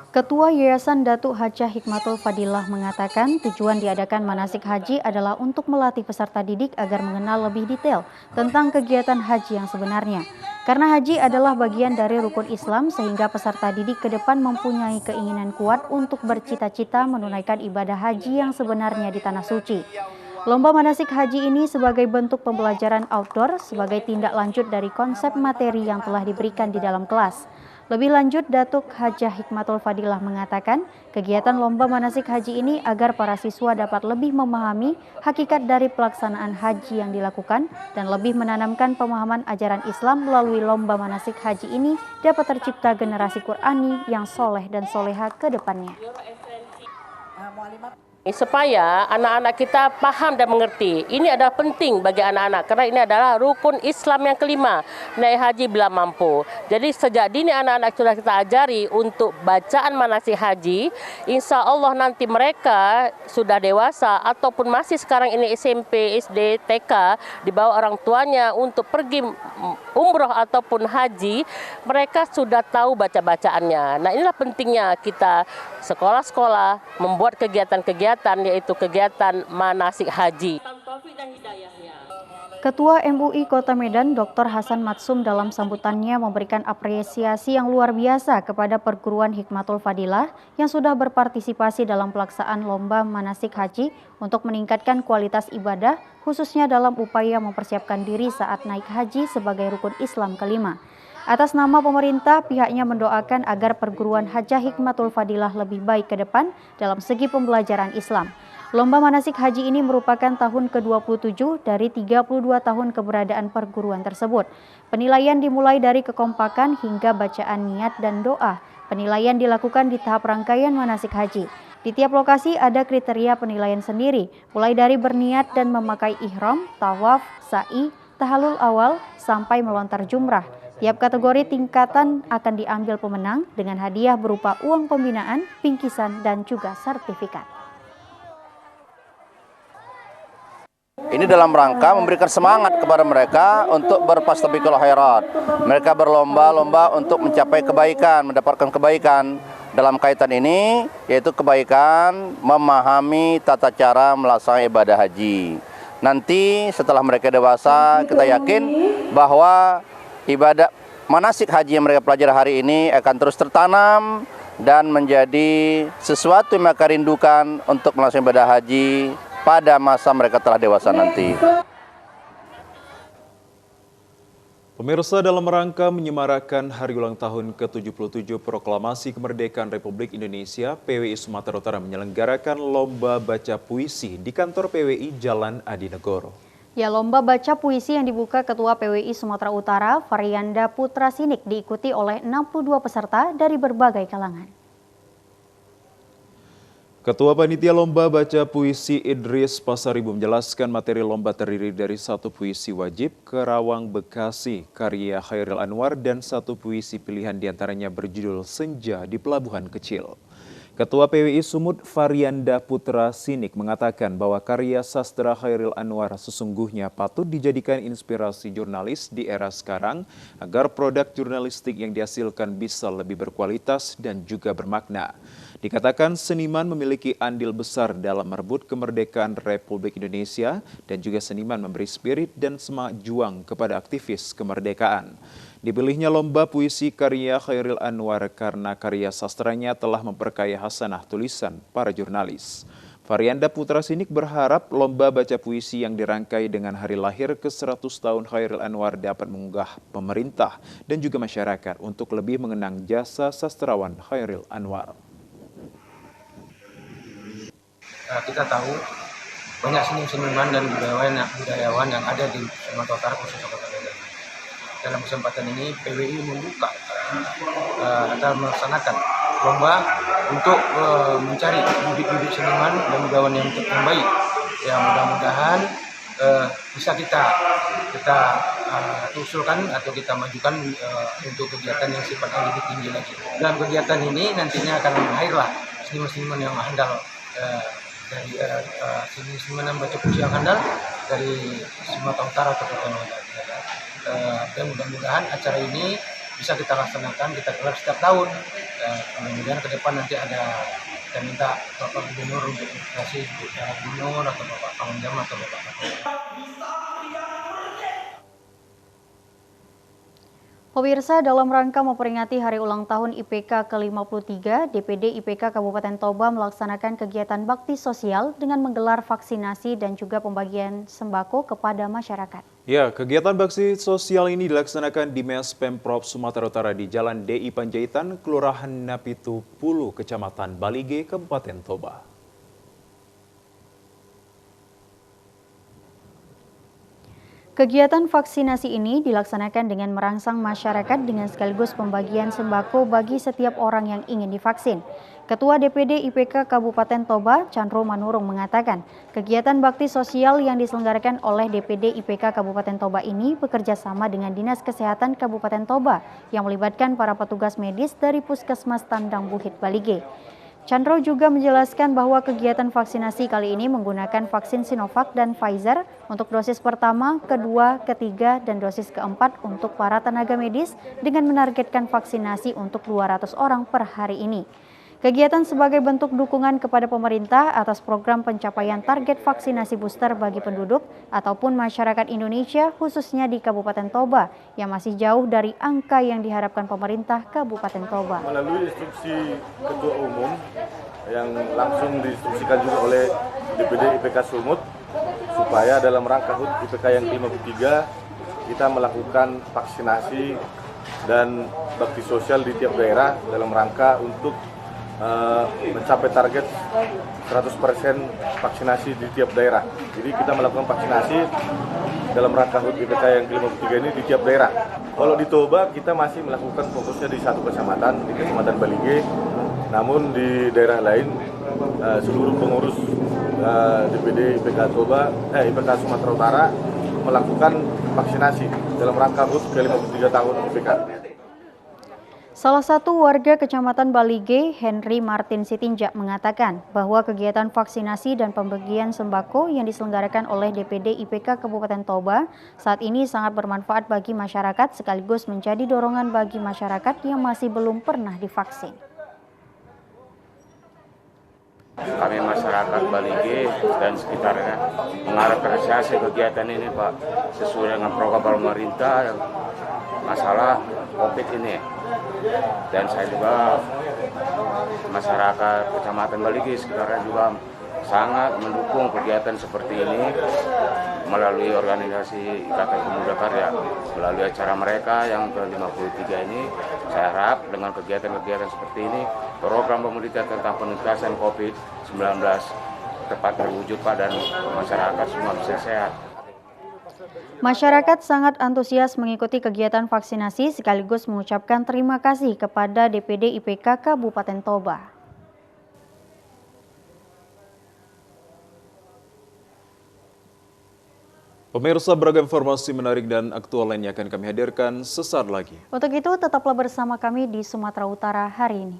Ketua Yayasan Datuk Hajah Hikmatul Fadilah mengatakan tujuan diadakan manasik haji adalah untuk melatih peserta didik agar mengenal lebih detail tentang kegiatan haji yang sebenarnya. Karena haji adalah bagian dari rukun Islam sehingga peserta didik ke depan mempunyai keinginan kuat untuk bercita-cita menunaikan ibadah haji yang sebenarnya di Tanah Suci. Lomba manasik haji ini sebagai bentuk pembelajaran outdoor sebagai tindak lanjut dari konsep materi yang telah diberikan di dalam kelas. Lebih lanjut, Datuk Hajah Hikmatul Fadilah mengatakan kegiatan lomba manasik haji ini agar para siswa dapat lebih memahami hakikat dari pelaksanaan haji yang dilakukan dan lebih menanamkan pemahaman ajaran Islam melalui lomba manasik haji ini dapat tercipta generasi Qur'ani yang soleh dan soleha ke depannya. Supaya anak-anak kita paham dan mengerti. Ini adalah penting bagi anak-anak karena ini adalah rukun Islam yang kelima, naik haji bila mampu. Jadi sejak dini anak-anak sudah kita ajari untuk bacaan manasik haji. Insya Allah nanti mereka sudah dewasa ataupun masih sekarang ini SMP, SD, TK dibawa orang tuanya untuk pergi umroh ataupun haji, mereka sudah tahu baca-bacaannya. Nah, inilah pentingnya kita sekolah-sekolah membuat kegiatan-kegiatan yaitu kegiatan manasik haji. Ketua MUI Kota Medan Dr. Hasan Matsum dalam sambutannya memberikan apresiasi yang luar biasa kepada Perguruan Hikmatul Fadilah yang sudah berpartisipasi dalam pelaksanaan lomba manasik haji untuk meningkatkan kualitas ibadah khususnya dalam upaya mempersiapkan diri saat naik haji sebagai rukun Islam kelima. Atas nama pemerintah, pihaknya mendoakan agar Perguruan Hajah Hikmatul Fadilah lebih baik ke depan dalam segi pembelajaran Islam. Lomba manasik haji ini merupakan tahun ke-27 dari 32 tahun keberadaan perguruan tersebut. Penilaian dimulai dari kekompakan hingga bacaan niat dan doa. Penilaian dilakukan di tahap rangkaian manasik haji. Di tiap lokasi ada kriteria penilaian sendiri, mulai dari berniat dan memakai ihram, tawaf, sa'i, tahallul awal, sampai melontar jumrah. Tiap kategori tingkatan akan diambil pemenang dengan hadiah berupa uang pembinaan, bingkisan, dan juga sertifikat. Ini dalam rangka memberikan semangat kepada mereka untuk berfastabiqul khairat. Mereka berlomba-lomba untuk mencapai kebaikan, mendapatkan kebaikan. Dalam kaitan ini, yaitu kebaikan memahami tata cara melaksanakan ibadah haji. Nanti setelah mereka dewasa, kita yakin bahwa ibadah manasik haji yang mereka pelajari hari ini akan terus tertanam dan menjadi sesuatu yang mereka rindukan untuk melaksanakan ibadah haji pada masa mereka telah dewasa nanti. Pemirsa, dalam rangka menyemarakan hari ulang tahun ke-77 Proklamasi Kemerdekaan Republik Indonesia, PWI Sumatera Utara menyelenggarakan lomba baca puisi di kantor PWI Jalan Adinegoro. Ya, lomba baca puisi yang dibuka Ketua PWI Sumatera Utara, Varianda Putra Sinik, diikuti oleh 62 peserta dari berbagai kalangan. Ketua Panitia Lomba Baca Puisi Idris Pasaribu menjelaskan materi lomba terdiri dari 1 puisi wajib, Kerawang Bekasi, karya Khairil Anwar, dan 1 puisi pilihan diantaranya berjudul Senja di Pelabuhan Kecil. Ketua PWI Sumut Varianda Putra Sinik mengatakan bahwa karya sastra Khairil Anwar sesungguhnya patut dijadikan inspirasi jurnalis di era sekarang agar produk jurnalistik yang dihasilkan bisa lebih berkualitas dan juga bermakna. Dikatakan seniman memiliki andil besar dalam merebut kemerdekaan Republik Indonesia dan juga seniman memberi spirit dan semangat juang kepada aktivis kemerdekaan. Dipilihnya lomba puisi karya Khairil Anwar karena karya sastranya telah memperkaya hasanah tulisan para jurnalis. Varianda Putra Sinik berharap lomba baca puisi yang dirangkai dengan hari lahir ke-100 tahun Khairil Anwar dapat mengunggah pemerintah dan juga masyarakat untuk lebih mengenang jasa sastrawan Khairil Anwar. Kita tahu banyak seniman dan budayawan yang ada di Sumatera Utara, khususnya Kota Medan. Dalam kesempatan ini PWI membuka atau melaksanakan lomba untuk mencari bibit-bibit seniman dan budayawan yang terbaik. Ya, mudah-mudahan bisa kita usulkan atau kita majukan untuk kegiatan yang sifatnya lebih tinggi lagi. Dalam kegiatan ini nantinya akan mengakhirlah seniman-seniman yang handal dari seniman baca puisi yang handal dari Sumatera Utara atau Kota Medan. Dan mudah-mudahan acara ini bisa kita laksanakan, kita gelar setiap tahun. Kemudian ke depan nanti kita minta Bapak Gubernur untuk kasih Gubernur atau Bapak Pangdam atau Bapak Kapolri. Pemirsa, dalam rangka memperingati hari ulang tahun IPK ke-53, DPD IPK Kabupaten Toba melaksanakan kegiatan bakti sosial dengan menggelar vaksinasi dan juga pembagian sembako kepada masyarakat. Ya, kegiatan bakti sosial ini dilaksanakan di Mes Pemprov Sumatera Utara di Jalan DI Panjaitan, Kelurahan Napitu Pulu, Kecamatan Balige, Kabupaten Toba. Kegiatan vaksinasi ini dilaksanakan dengan merangsang masyarakat dengan sekaligus pembagian sembako bagi setiap orang yang ingin divaksin. Ketua DPD IPK Kabupaten Toba, Chandro Manurung mengatakan, kegiatan bakti sosial yang diselenggarakan oleh DPD IPK Kabupaten Toba ini bekerja sama dengan Dinas Kesehatan Kabupaten Toba yang melibatkan para petugas medis dari Puskesmas Tandang Buhit Balige. Chandro juga menjelaskan bahwa kegiatan vaksinasi kali ini menggunakan vaksin Sinovac dan Pfizer untuk dosis pertama, kedua, ketiga, dan dosis keempat untuk para tenaga medis dengan menargetkan vaksinasi untuk 200 orang per hari ini. Kegiatan sebagai bentuk dukungan kepada pemerintah atas program pencapaian target vaksinasi booster bagi penduduk ataupun masyarakat Indonesia khususnya di Kabupaten Toba yang masih jauh dari angka yang diharapkan pemerintah Kabupaten Toba. Melalui instruksi Ketua Umum yang langsung diinstruksikan juga oleh DPD IPK Sumut supaya dalam rangka HUT IPK yang ke-53 kita melakukan vaksinasi dan bakti sosial di tiap daerah dalam rangka untuk mencapai target 100% vaksinasi di tiap daerah. Jadi kita melakukan vaksinasi dalam rangka HUT IPK yang ke-53 ini di tiap daerah. Kalau di Toba kita masih melakukan fokusnya di satu kecamatan, di Kecamatan Balige. Namun di daerah lain seluruh pengurus DPD IPK IPK Sumatera Utara melakukan vaksinasi dalam rangka HUT ke-53 tahun IPK. Salah satu warga Kecamatan Balige, Henry Martin Sitinjak, mengatakan bahwa kegiatan vaksinasi dan pembagian sembako yang diselenggarakan oleh DPD IPK Kabupaten Toba saat ini sangat bermanfaat bagi masyarakat sekaligus menjadi dorongan bagi masyarakat yang masih belum pernah divaksin. Kami masyarakat Balige dan sekitarnya mengapresiasi kegiatan ini, Pak, sesuai dengan program pemerintah yang masalah COVID ini. Dan saya juga masyarakat Kecamatan Balige sekitarnya juga sangat mendukung kegiatan seperti ini melalui organisasi Ikatan Pemuda Karya. Melalui acara mereka yang ke-53 ini, saya harap dengan kegiatan-kegiatan seperti ini, program pemerintah tentang penuntasan COVID-19 tepat terwujud, Pak, dan masyarakat semua bisa sehat. Masyarakat sangat antusias mengikuti kegiatan vaksinasi sekaligus mengucapkan terima kasih kepada DPD IPK Kabupaten Toba. Pemirsa, beragam informasi menarik dan aktual lainnya akan kami hadirkan sesaat lagi. Untuk itu, tetaplah bersama kami di Sumatera Utara hari ini.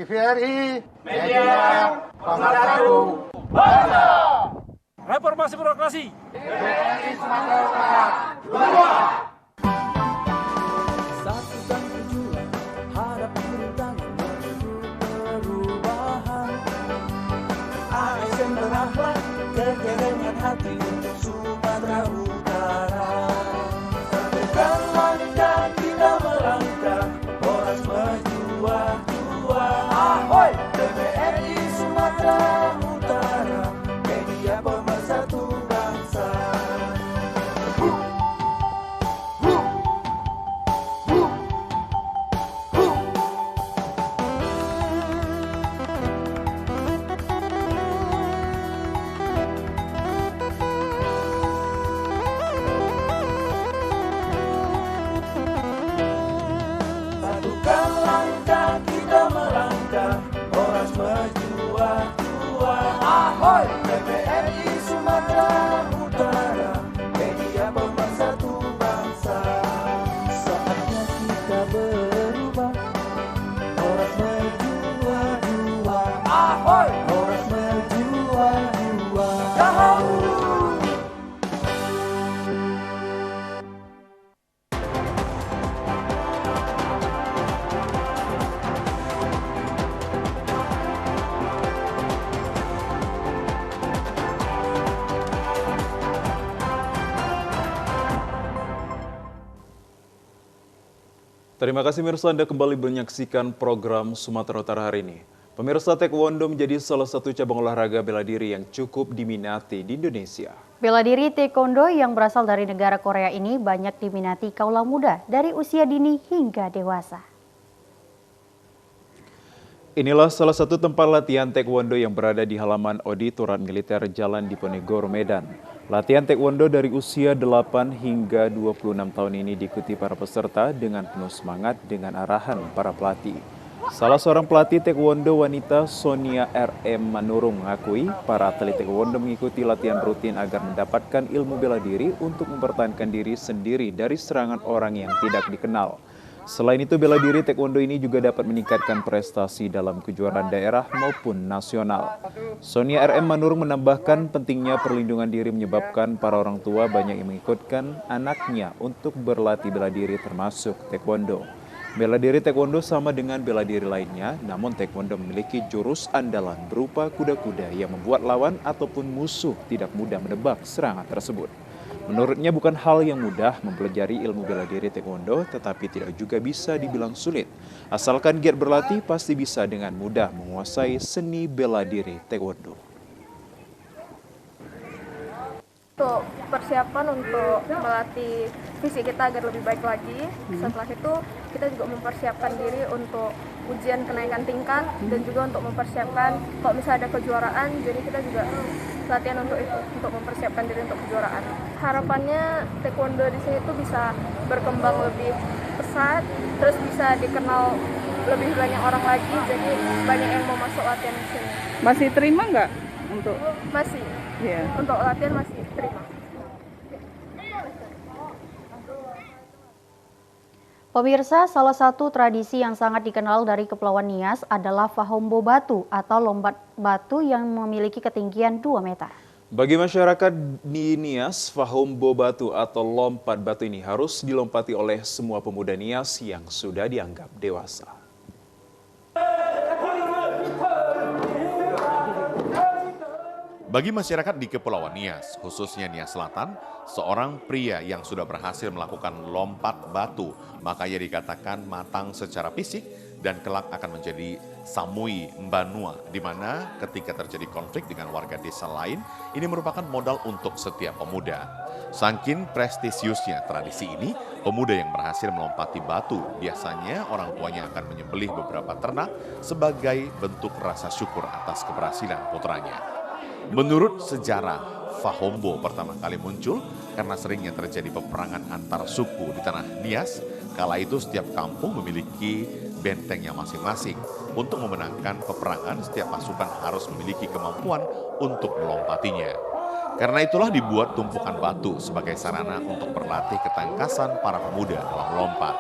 TVRI Media Pemersatu Bangsa. Reformasi birokrasi. TVRI Sumatera Utara 2. Hati untuk Sumatera Utara, satukan langkah kita melangkah, poros berjuang dua. Ahoy, TVRI Sumatera Utara, media pemersatu bangsa. Ahoy, TVRI Sumatera Utara, media pemersatu bangsa. Saatnya kita berubah, poros berjuang dua. Ahoy, poros berjuang dua. Terima kasih pemirsa, Anda kembali menyaksikan program Sumatera Utara hari ini. Pemirsa, taekwondo menjadi salah satu cabang olahraga bela diri yang cukup diminati di Indonesia. Bela diri taekwondo yang berasal dari negara Korea ini banyak diminati kaula muda dari usia dini hingga dewasa. Inilah salah satu tempat latihan taekwondo yang berada di halaman Auditorat Militer Jalan Diponegoro, Medan. Latihan taekwondo dari usia 8 hingga 26 tahun ini diikuti para peserta dengan penuh semangat dengan arahan para pelatih. Salah seorang pelatih taekwondo wanita, Sonia RM Manurung, mengakui para atlet taekwondo mengikuti latihan rutin agar mendapatkan ilmu bela diri untuk mempertahankan diri sendiri dari serangan orang yang tidak dikenal. Selain itu, bela diri taekwondo ini juga dapat meningkatkan prestasi dalam kejuaraan daerah maupun nasional. Sonia RM Manurung menambahkan pentingnya perlindungan diri menyebabkan para orang tua banyak yang mengikutkan anaknya untuk berlatih bela diri termasuk taekwondo. Bela diri taekwondo sama dengan bela diri lainnya, namun taekwondo memiliki jurus andalan berupa kuda-kuda yang membuat lawan ataupun musuh tidak mudah menebak serangan tersebut. Menurutnya bukan hal yang mudah mempelajari ilmu bela diri taekwondo, tetapi tidak juga bisa dibilang sulit. Asalkan giat berlatih, pasti bisa dengan mudah menguasai seni bela diri taekwondo. Untuk persiapan untuk melatih fisik kita agar lebih baik lagi. Setelah itu kita juga mempersiapkan diri untuk ujian kenaikan tingkat dan juga untuk mempersiapkan kalau misalnya ada kejuaraan, jadi kita juga latihan untuk itu, untuk mempersiapkan diri untuk kejuaraan. Harapannya taekwondo di sini tuh bisa berkembang lebih pesat, terus bisa dikenal lebih banyak orang lagi, jadi banyak yang mau masuk latihan di sini. Masih terima nggak untuk? Masih. Yeah. Untuk latihan masih terima. Pemirsa, salah satu tradisi yang sangat dikenal dari Kepulauan Nias adalah Fahombo Batu atau lompat batu yang memiliki ketinggian 2 meter. Bagi masyarakat di Nias, Fahombo Batu atau lompat batu ini harus dilompati oleh semua pemuda Nias yang sudah dianggap dewasa. Bagi masyarakat di Kepulauan Nias, khususnya Nias Selatan, seorang pria yang sudah berhasil melakukan lompat batu, maka ia dikatakan matang secara fisik dan kelak akan menjadi Samui Mbanua, di mana ketika terjadi konflik dengan warga desa lain, ini merupakan modal untuk setiap pemuda. Saking prestisiusnya tradisi ini, pemuda yang berhasil melompati batu, biasanya orang tuanya akan menyembelih beberapa ternak sebagai bentuk rasa syukur atas keberhasilan putranya. Menurut sejarah, Fahombo pertama kali muncul karena seringnya terjadi peperangan antar suku di tanah Nias. Kala itu setiap kampung memiliki bentengnya masing-masing. Untuk memenangkan peperangan, setiap pasukan harus memiliki kemampuan untuk melompatinya. Karena itulah dibuat tumpukan batu sebagai sarana untuk berlatih ketangkasan para pemuda dalam melompat.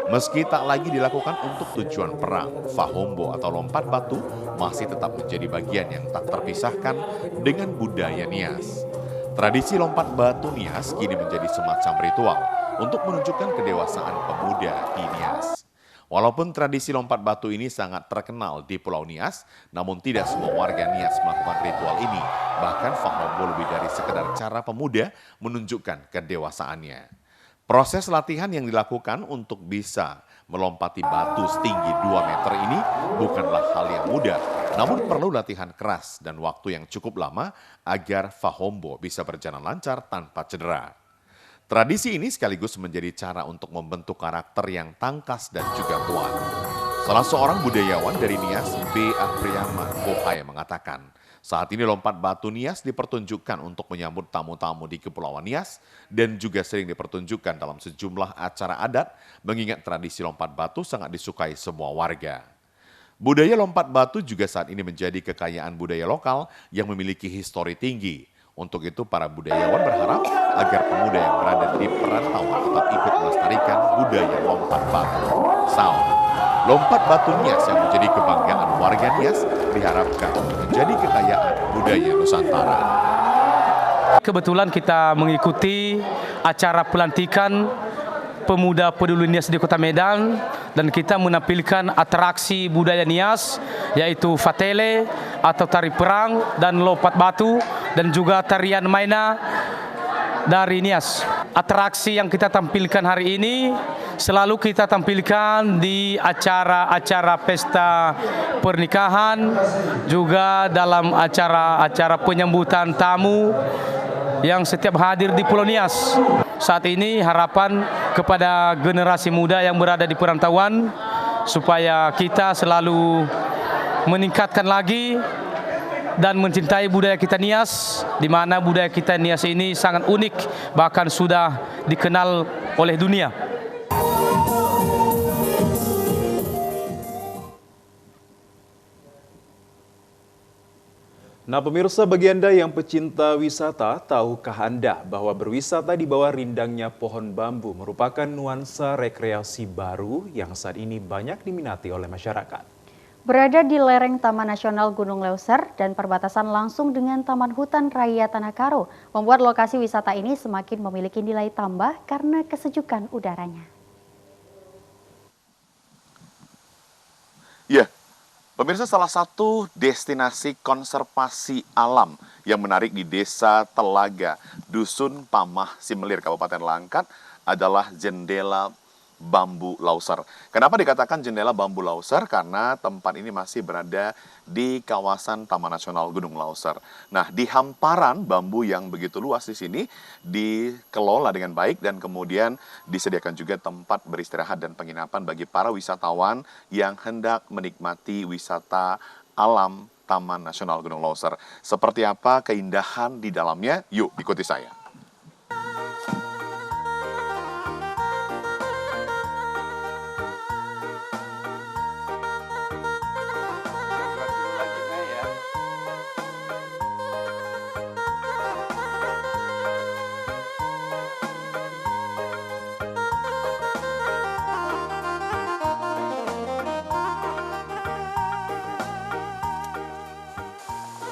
Meski tak lagi dilakukan untuk tujuan perang, Fahombo atau lompat batu masih tetap menjadi bagian yang tak terpisahkan dengan budaya Nias. Tradisi lompat batu Nias kini menjadi semacam ritual untuk menunjukkan kedewasaan pemuda di Nias. Walaupun tradisi lompat batu ini sangat terkenal di Pulau Nias, namun tidak semua warga Nias melakukan ritual ini. Bahkan Fahombo lebih dari sekedar cara pemuda menunjukkan kedewasaannya. Proses latihan yang dilakukan untuk bisa melompati batu setinggi 2 meter ini bukanlah hal yang mudah, namun perlu latihan keras dan waktu yang cukup lama agar Fahombo bisa berjalan lancar tanpa cedera. Tradisi ini sekaligus menjadi cara untuk membentuk karakter yang tangkas dan juga kuat. Salah seorang budayawan dari Nias, B. Apriyama Kohai mengatakan, saat ini lompat batu Nias dipertunjukkan untuk menyambut tamu-tamu di Kepulauan Nias dan juga sering dipertunjukkan dalam sejumlah acara adat, mengingat tradisi lompat batu sangat disukai semua warga. Budaya lompat batu juga saat ini menjadi kekayaan budaya lokal yang memiliki histori tinggi. Untuk itu para budayawan berharap agar pemuda yang berada di perantauan tetap ikut melestarikan budaya lompat batu. Lompat batu Nias yang menjadi kebanggaan warga Nias diharapkan menjadi kekayaan budaya Nusantara. Kebetulan kita mengikuti acara pelantikan pemuda peduli Nias di Kota Medan dan kita menampilkan atraksi budaya Nias yaitu fatele atau tari perang dan lompat batu dan juga tarian maina dari Nias. atraksi yang kita tampilkan hari ini selalu kita tampilkan di acara-acara pesta pernikahan, juga dalam acara-acara penyambutan tamu yang setiap hadir di Pulau Nias. Saat ini harapan kepada generasi muda yang berada di perantauan supaya kita selalu meningkatkan lagi dan mencintai budaya kita Nias, di mana budaya kita Nias ini sangat unik, bahkan sudah dikenal oleh dunia. Nah pemirsa, bagi Anda yang pecinta wisata, tahukah Anda bahwa berwisata di bawah rindangnya pohon bambu merupakan nuansa rekreasi baru yang saat ini banyak diminati oleh masyarakat? Berada di lereng Taman Nasional Gunung Leuser dan perbatasan langsung dengan Taman Hutan Raya Tanah Karo, membuat lokasi wisata ini semakin memiliki nilai tambah karena kesejukan udaranya. Ya, pemirsa, salah satu destinasi konservasi alam yang menarik di Desa Telaga, Dusun Pamah Simelir, Kabupaten Langkat adalah Jendela Bambu Lauser. Kenapa dikatakan Jendela Bambu Lauser? Karena tempat ini masih berada di kawasan Taman Nasional Gunung Leuser. Nah, di hamparan bambu yang begitu luas di sini dikelola dengan baik dan kemudian disediakan juga tempat beristirahat dan penginapan bagi para wisatawan yang hendak menikmati wisata alam Taman Nasional Gunung Leuser. Seperti apa keindahan di dalamnya? Yuk, ikuti saya.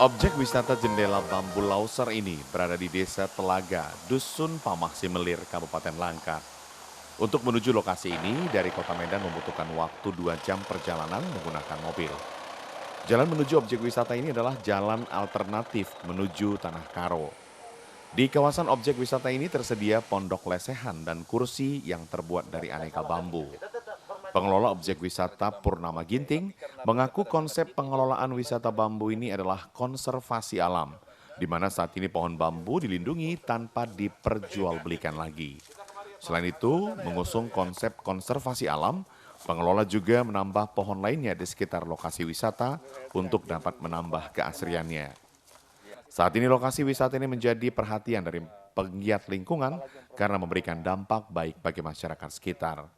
Objek wisata Jendela Bambu Lauser ini berada di Desa Telaga, Dusun Pamah Simelir, Kabupaten Langkat. Untuk menuju lokasi ini, dari Kota Medan membutuhkan waktu 2 jam perjalanan menggunakan mobil. Jalan menuju objek wisata ini adalah jalan alternatif menuju Tanah Karo. Di kawasan objek wisata ini tersedia pondok lesehan dan kursi yang terbuat dari aneka bambu. Pengelola objek wisata Purnama Ginting mengaku konsep pengelolaan wisata bambu ini adalah konservasi alam, di mana saat ini pohon bambu dilindungi tanpa diperjualbelikan lagi. Selain itu, mengusung konsep konservasi alam, pengelola juga menambah pohon lainnya di sekitar lokasi wisata untuk dapat menambah keasriannya. Saat ini lokasi wisata ini menjadi perhatian dari penggiat lingkungan karena memberikan dampak baik bagi masyarakat sekitar.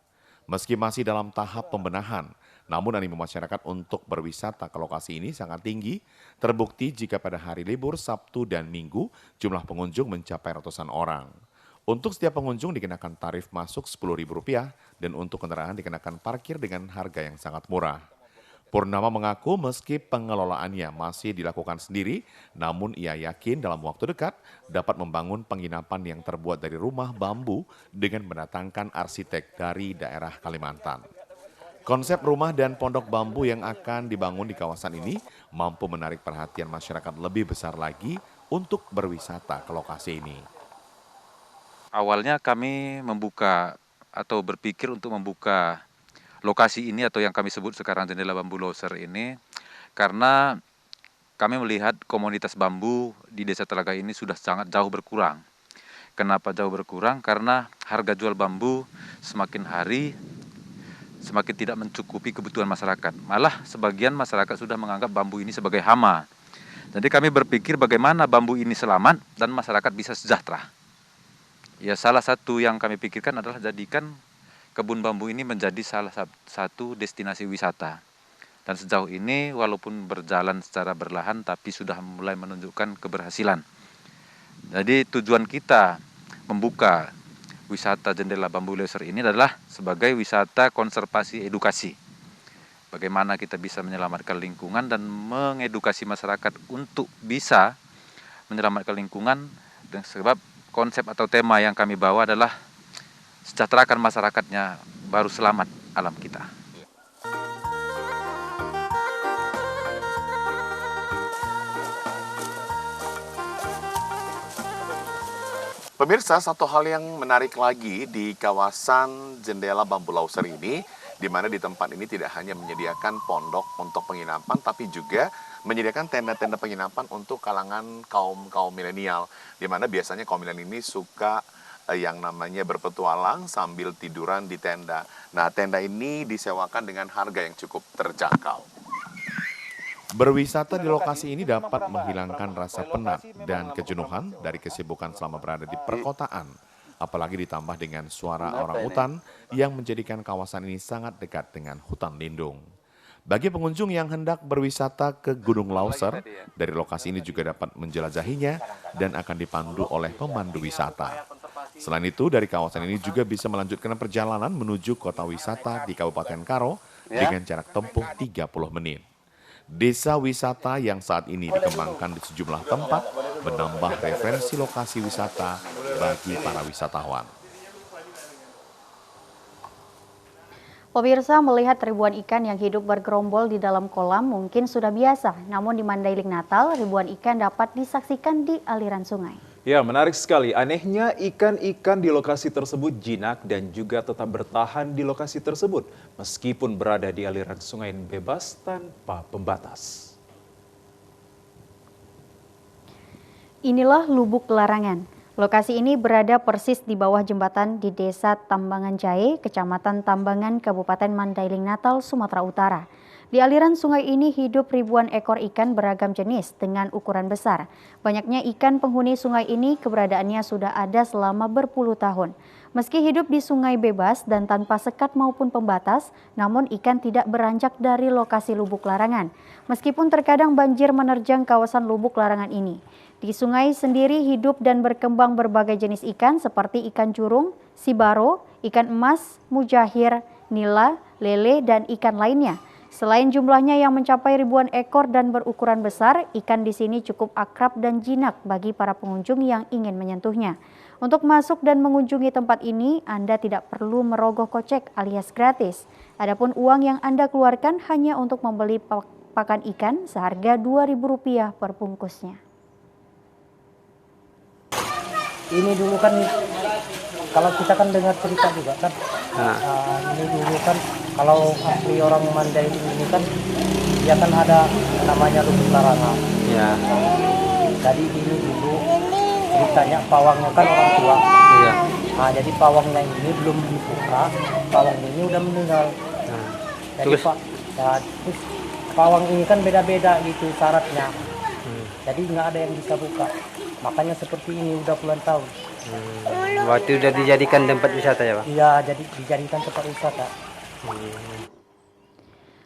Meski masih dalam tahap pembenahan, namun animo masyarakat untuk berwisata ke lokasi ini sangat tinggi, terbukti jika pada hari libur Sabtu dan Minggu jumlah pengunjung mencapai ratusan orang. Untuk setiap pengunjung dikenakan tarif masuk Rp10.000 dan untuk kendaraan dikenakan parkir dengan harga yang sangat murah. Purnama mengaku meski pengelolaannya masih dilakukan sendiri, namun ia yakin dalam waktu dekat dapat membangun penginapan yang terbuat dari rumah bambu dengan mendatangkan arsitek dari daerah Kalimantan. Konsep rumah dan pondok bambu yang akan dibangun di kawasan ini mampu menarik perhatian masyarakat lebih besar lagi untuk berwisata ke lokasi ini. Awalnya kami membuka atau berpikir untuk membuka lokasi ini atau yang kami sebut sekarang Jendela Bambu Lauser ini karena kami melihat komunitas bambu di Desa Telaga ini sudah sangat jauh berkurang. Kenapa jauh berkurang? Karena harga jual bambu semakin hari semakin tidak mencukupi kebutuhan masyarakat. Malah sebagian masyarakat sudah menganggap bambu ini sebagai hama. Jadi kami berpikir bagaimana bambu ini selamat dan masyarakat bisa sejahtera. Ya, salah satu yang kami pikirkan adalah jadikan kebun bambu ini menjadi salah satu destinasi wisata. Dan sejauh ini walaupun berjalan secara berlahan tapi sudah mulai menunjukkan keberhasilan. Jadi tujuan kita membuka wisata Jendela Bambu Lauser ini adalah sebagai wisata konservasi edukasi. Bagaimana kita bisa menyelamatkan lingkungan dan mengedukasi masyarakat untuk bisa menyelamatkan lingkungan. Dan sebab konsep atau tema yang kami bawa adalah sejahterakan masyarakatnya, baru selamat alam kita. Pemirsa, satu hal yang menarik lagi di kawasan Jendela Bambu Lauser ini, di mana di tempat ini tidak hanya menyediakan pondok untuk penginapan, tapi juga menyediakan tenda-tenda penginapan untuk kalangan kaum milenial, di mana biasanya kaum milenial ini suka yang namanya berpetualang sambil tiduran di tenda. Nah, tenda ini disewakan dengan harga yang cukup terjangkau. Berwisata di lokasi ini dapat menghilangkan rasa penat dan kejenuhan dari kesibukan selama berada di perkotaan. Apalagi ditambah dengan suara orangutan yang menjadikan kawasan ini sangat dekat dengan hutan lindung. Bagi pengunjung yang hendak berwisata ke Gunung Lauser, dari lokasi ini juga dapat menjelajahinya dan akan dipandu oleh pemandu wisata. Selain itu, dari kawasan ini juga bisa melanjutkan perjalanan menuju kota wisata di Kabupaten Karo dengan jarak tempuh 30 menit. Desa wisata yang saat ini dikembangkan di sejumlah tempat menambah referensi lokasi wisata bagi para wisatawan. Pemirsa, melihat ribuan ikan yang hidup bergerombol di dalam kolam mungkin sudah biasa. Namun di Mandailing Natal, ribuan ikan dapat disaksikan di aliran sungai. Ya, menarik sekali. Anehnya ikan-ikan di lokasi tersebut jinak dan juga tetap bertahan di lokasi tersebut meskipun berada di aliran sungai yang bebas tanpa pembatas. Inilah Lubuk Larangan. Lokasi ini berada persis di bawah jembatan di Desa Tambangan Jahe, Kecamatan Tambangan, Kabupaten Mandailing Natal, Sumatera Utara. Di aliran sungai ini hidup ribuan ekor ikan beragam jenis dengan ukuran besar. Banyaknya ikan penghuni sungai ini keberadaannya sudah ada selama berpuluh tahun. Meski hidup di sungai bebas dan tanpa sekat maupun pembatas, namun ikan tidak beranjak dari lokasi Lubuk Larangan. Meskipun terkadang banjir menerjang kawasan Lubuk Larangan ini. Di sungai sendiri hidup dan berkembang berbagai jenis ikan seperti ikan curung, sibaro, ikan emas, mujahir, nila, lele, dan ikan lainnya. Selain jumlahnya yang mencapai ribuan ekor dan berukuran besar, ikan di sini cukup akrab dan jinak bagi para pengunjung yang ingin menyentuhnya. Untuk masuk dan mengunjungi tempat ini, Anda tidak perlu merogoh kocek alias gratis. Adapun uang yang Anda keluarkan hanya untuk membeli pakan ikan seharga Rp2.000 per bungkusnya. Ini dulu kan, kalau kita kan dengar cerita juga kan, ini dulu kan kalau asli orang Mandailing ini kan, dia kan ada namanya Lubuk Larangan. Ya. Jadi ini dulu ceritanya pawangnya kan orang tua. Iya. Nah, jadi pawangnya ini belum dibuka, pawang ini udah meninggal. Nah, jadi terus pawang ini kan beda-beda gitu syaratnya. Jadi nggak ada yang bisa buka. Makanya seperti ini udah puluhan tahun. Waktu udah dijadikan tempat wisata ya Pak? Iya, jadi dijadikan tempat wisata.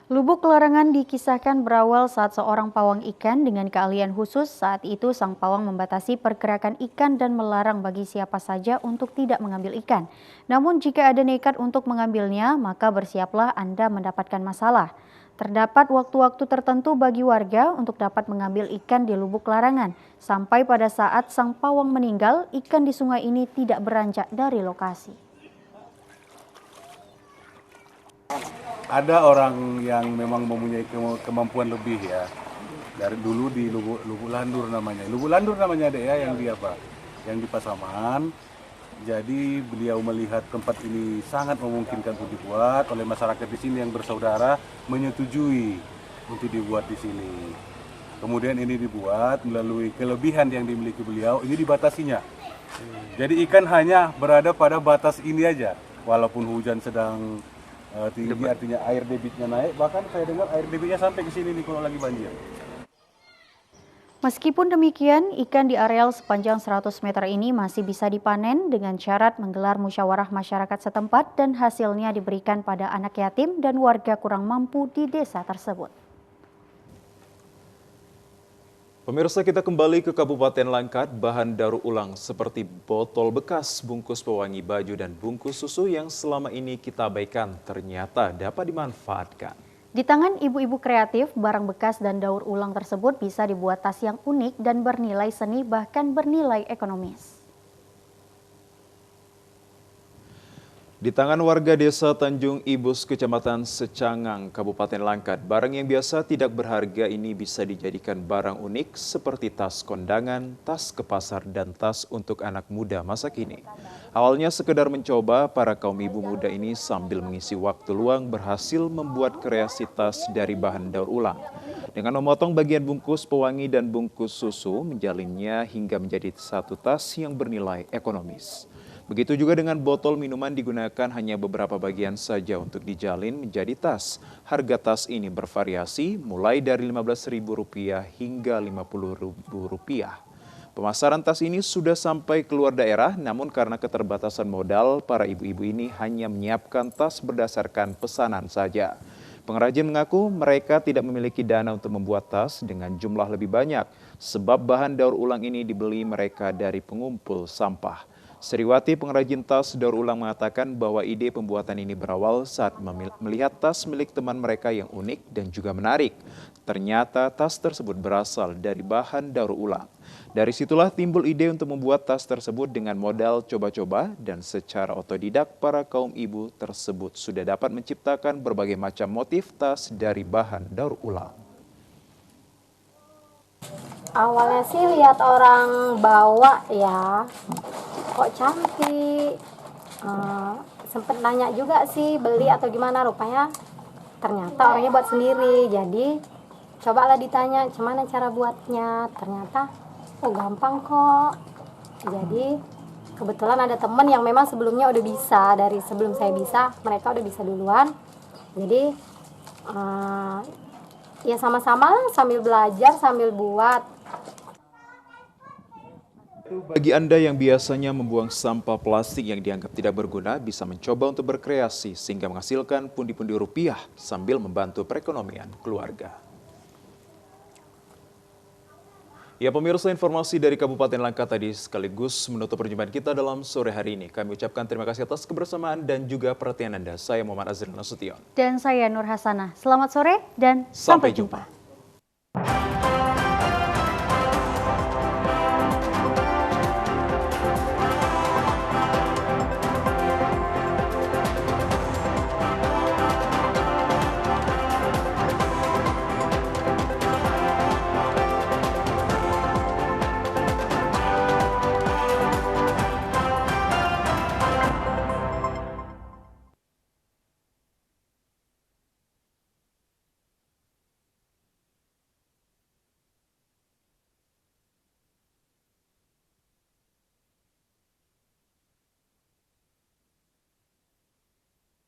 Lubuk Larangan dikisahkan berawal saat seorang pawang ikan dengan keahlian khusus. Saat itu sang pawang membatasi pergerakan ikan dan melarang bagi siapa saja untuk tidak mengambil ikan. Namun jika ada nekat untuk mengambilnya, maka bersiaplah Anda mendapatkan masalah. Terdapat waktu-waktu tertentu bagi warga untuk dapat mengambil ikan di Lubuk Larangan. Sampai pada saat sang pawang meninggal, ikan di sungai ini tidak beranjak dari lokasi. Ada orang yang memang mempunyai kemampuan lebih ya. Dari dulu di Lubuk Landur namanya. Lubuk Landur namanya ada ya yang di apa? Yang di Pasaman. Jadi beliau melihat tempat ini sangat memungkinkan untuk dibuat oleh masyarakat di sini yang bersaudara menyetujui untuk dibuat di sini. Kemudian ini dibuat melalui kelebihan yang dimiliki beliau, ini dibatasinya. Jadi ikan hanya berada pada batas ini aja. Walaupun hujan sedang tinggi, artinya air debitnya naik, bahkan saya dengar air debitnya sampai ke sini nih kalau lagi banjir. Meskipun demikian, ikan di areal sepanjang 100 meter ini masih bisa dipanen dengan syarat menggelar musyawarah masyarakat setempat dan hasilnya diberikan pada anak yatim dan warga kurang mampu di desa tersebut. Pemirsa, kita kembali ke Kabupaten Langkat. Bahan daur ulang seperti botol bekas, bungkus pewangi baju, dan bungkus susu yang selama ini kita abaikan ternyata dapat dimanfaatkan. Di tangan ibu-ibu kreatif, barang bekas dan daur ulang tersebut bisa dibuat tas yang unik dan bernilai seni bahkan bernilai ekonomis. Di tangan warga desa Tanjung Ibus, Kecamatan Secangang, Kabupaten Langkat, barang yang biasa tidak berharga ini bisa dijadikan barang unik seperti tas kondangan, tas ke pasar, dan tas untuk anak muda masa kini. Awalnya sekedar mencoba, para kaum ibu muda ini sambil mengisi waktu luang berhasil membuat kreasi tas dari bahan daur ulang. Dengan memotong bagian bungkus pewangi dan bungkus susu, menjalinnya hingga menjadi satu tas yang bernilai ekonomis. Begitu juga dengan botol minuman digunakan hanya beberapa bagian saja untuk dijalin menjadi tas. Harga tas ini bervariasi mulai dari Rp15.000 hingga Rp50.000. Pemasaran tas ini sudah sampai keluar daerah, namun karena keterbatasan modal, para ibu-ibu ini hanya menyiapkan tas berdasarkan pesanan saja. Pengrajin mengaku mereka tidak memiliki dana untuk membuat tas dengan jumlah lebih banyak, sebab bahan daur ulang ini dibeli mereka dari pengumpul sampah. Sriwati, pengrajin tas daur ulang, mengatakan bahwa ide pembuatan ini berawal saat melihat tas milik teman mereka yang unik dan juga menarik. Ternyata tas tersebut berasal dari bahan daur ulang. Dari situlah timbul ide untuk membuat tas tersebut dengan modal coba-coba, dan secara otodidak para kaum ibu tersebut sudah dapat menciptakan berbagai macam motif tas dari bahan daur ulang. Awalnya sih lihat orang bawa ya, kok cantik. Sempet nanya juga sih beli atau gimana, rupanya ternyata orangnya buat sendiri. Jadi cobalah ditanya gimana cara buatnya, ternyata oh gampang kok. Jadi kebetulan ada temen yang memang sebelumnya udah bisa, dari sebelum saya bisa mereka udah bisa duluan. Jadi ya sama-sama sambil belajar sambil buat. Bagi Anda yang biasanya membuang sampah plastik yang dianggap tidak berguna, bisa mencoba untuk berkreasi sehingga menghasilkan pundi-pundi rupiah sambil membantu perekonomian keluarga. Ya pemirsa, informasi dari Kabupaten Langkat tadi sekaligus menutup perjumpaan kita dalam sore hari ini. Kami ucapkan terima kasih atas kebersamaan dan juga perhatian Anda. Saya Muhammad Azril Nasution. Dan saya Nur Hasanah. Selamat sore dan sampai jumpa.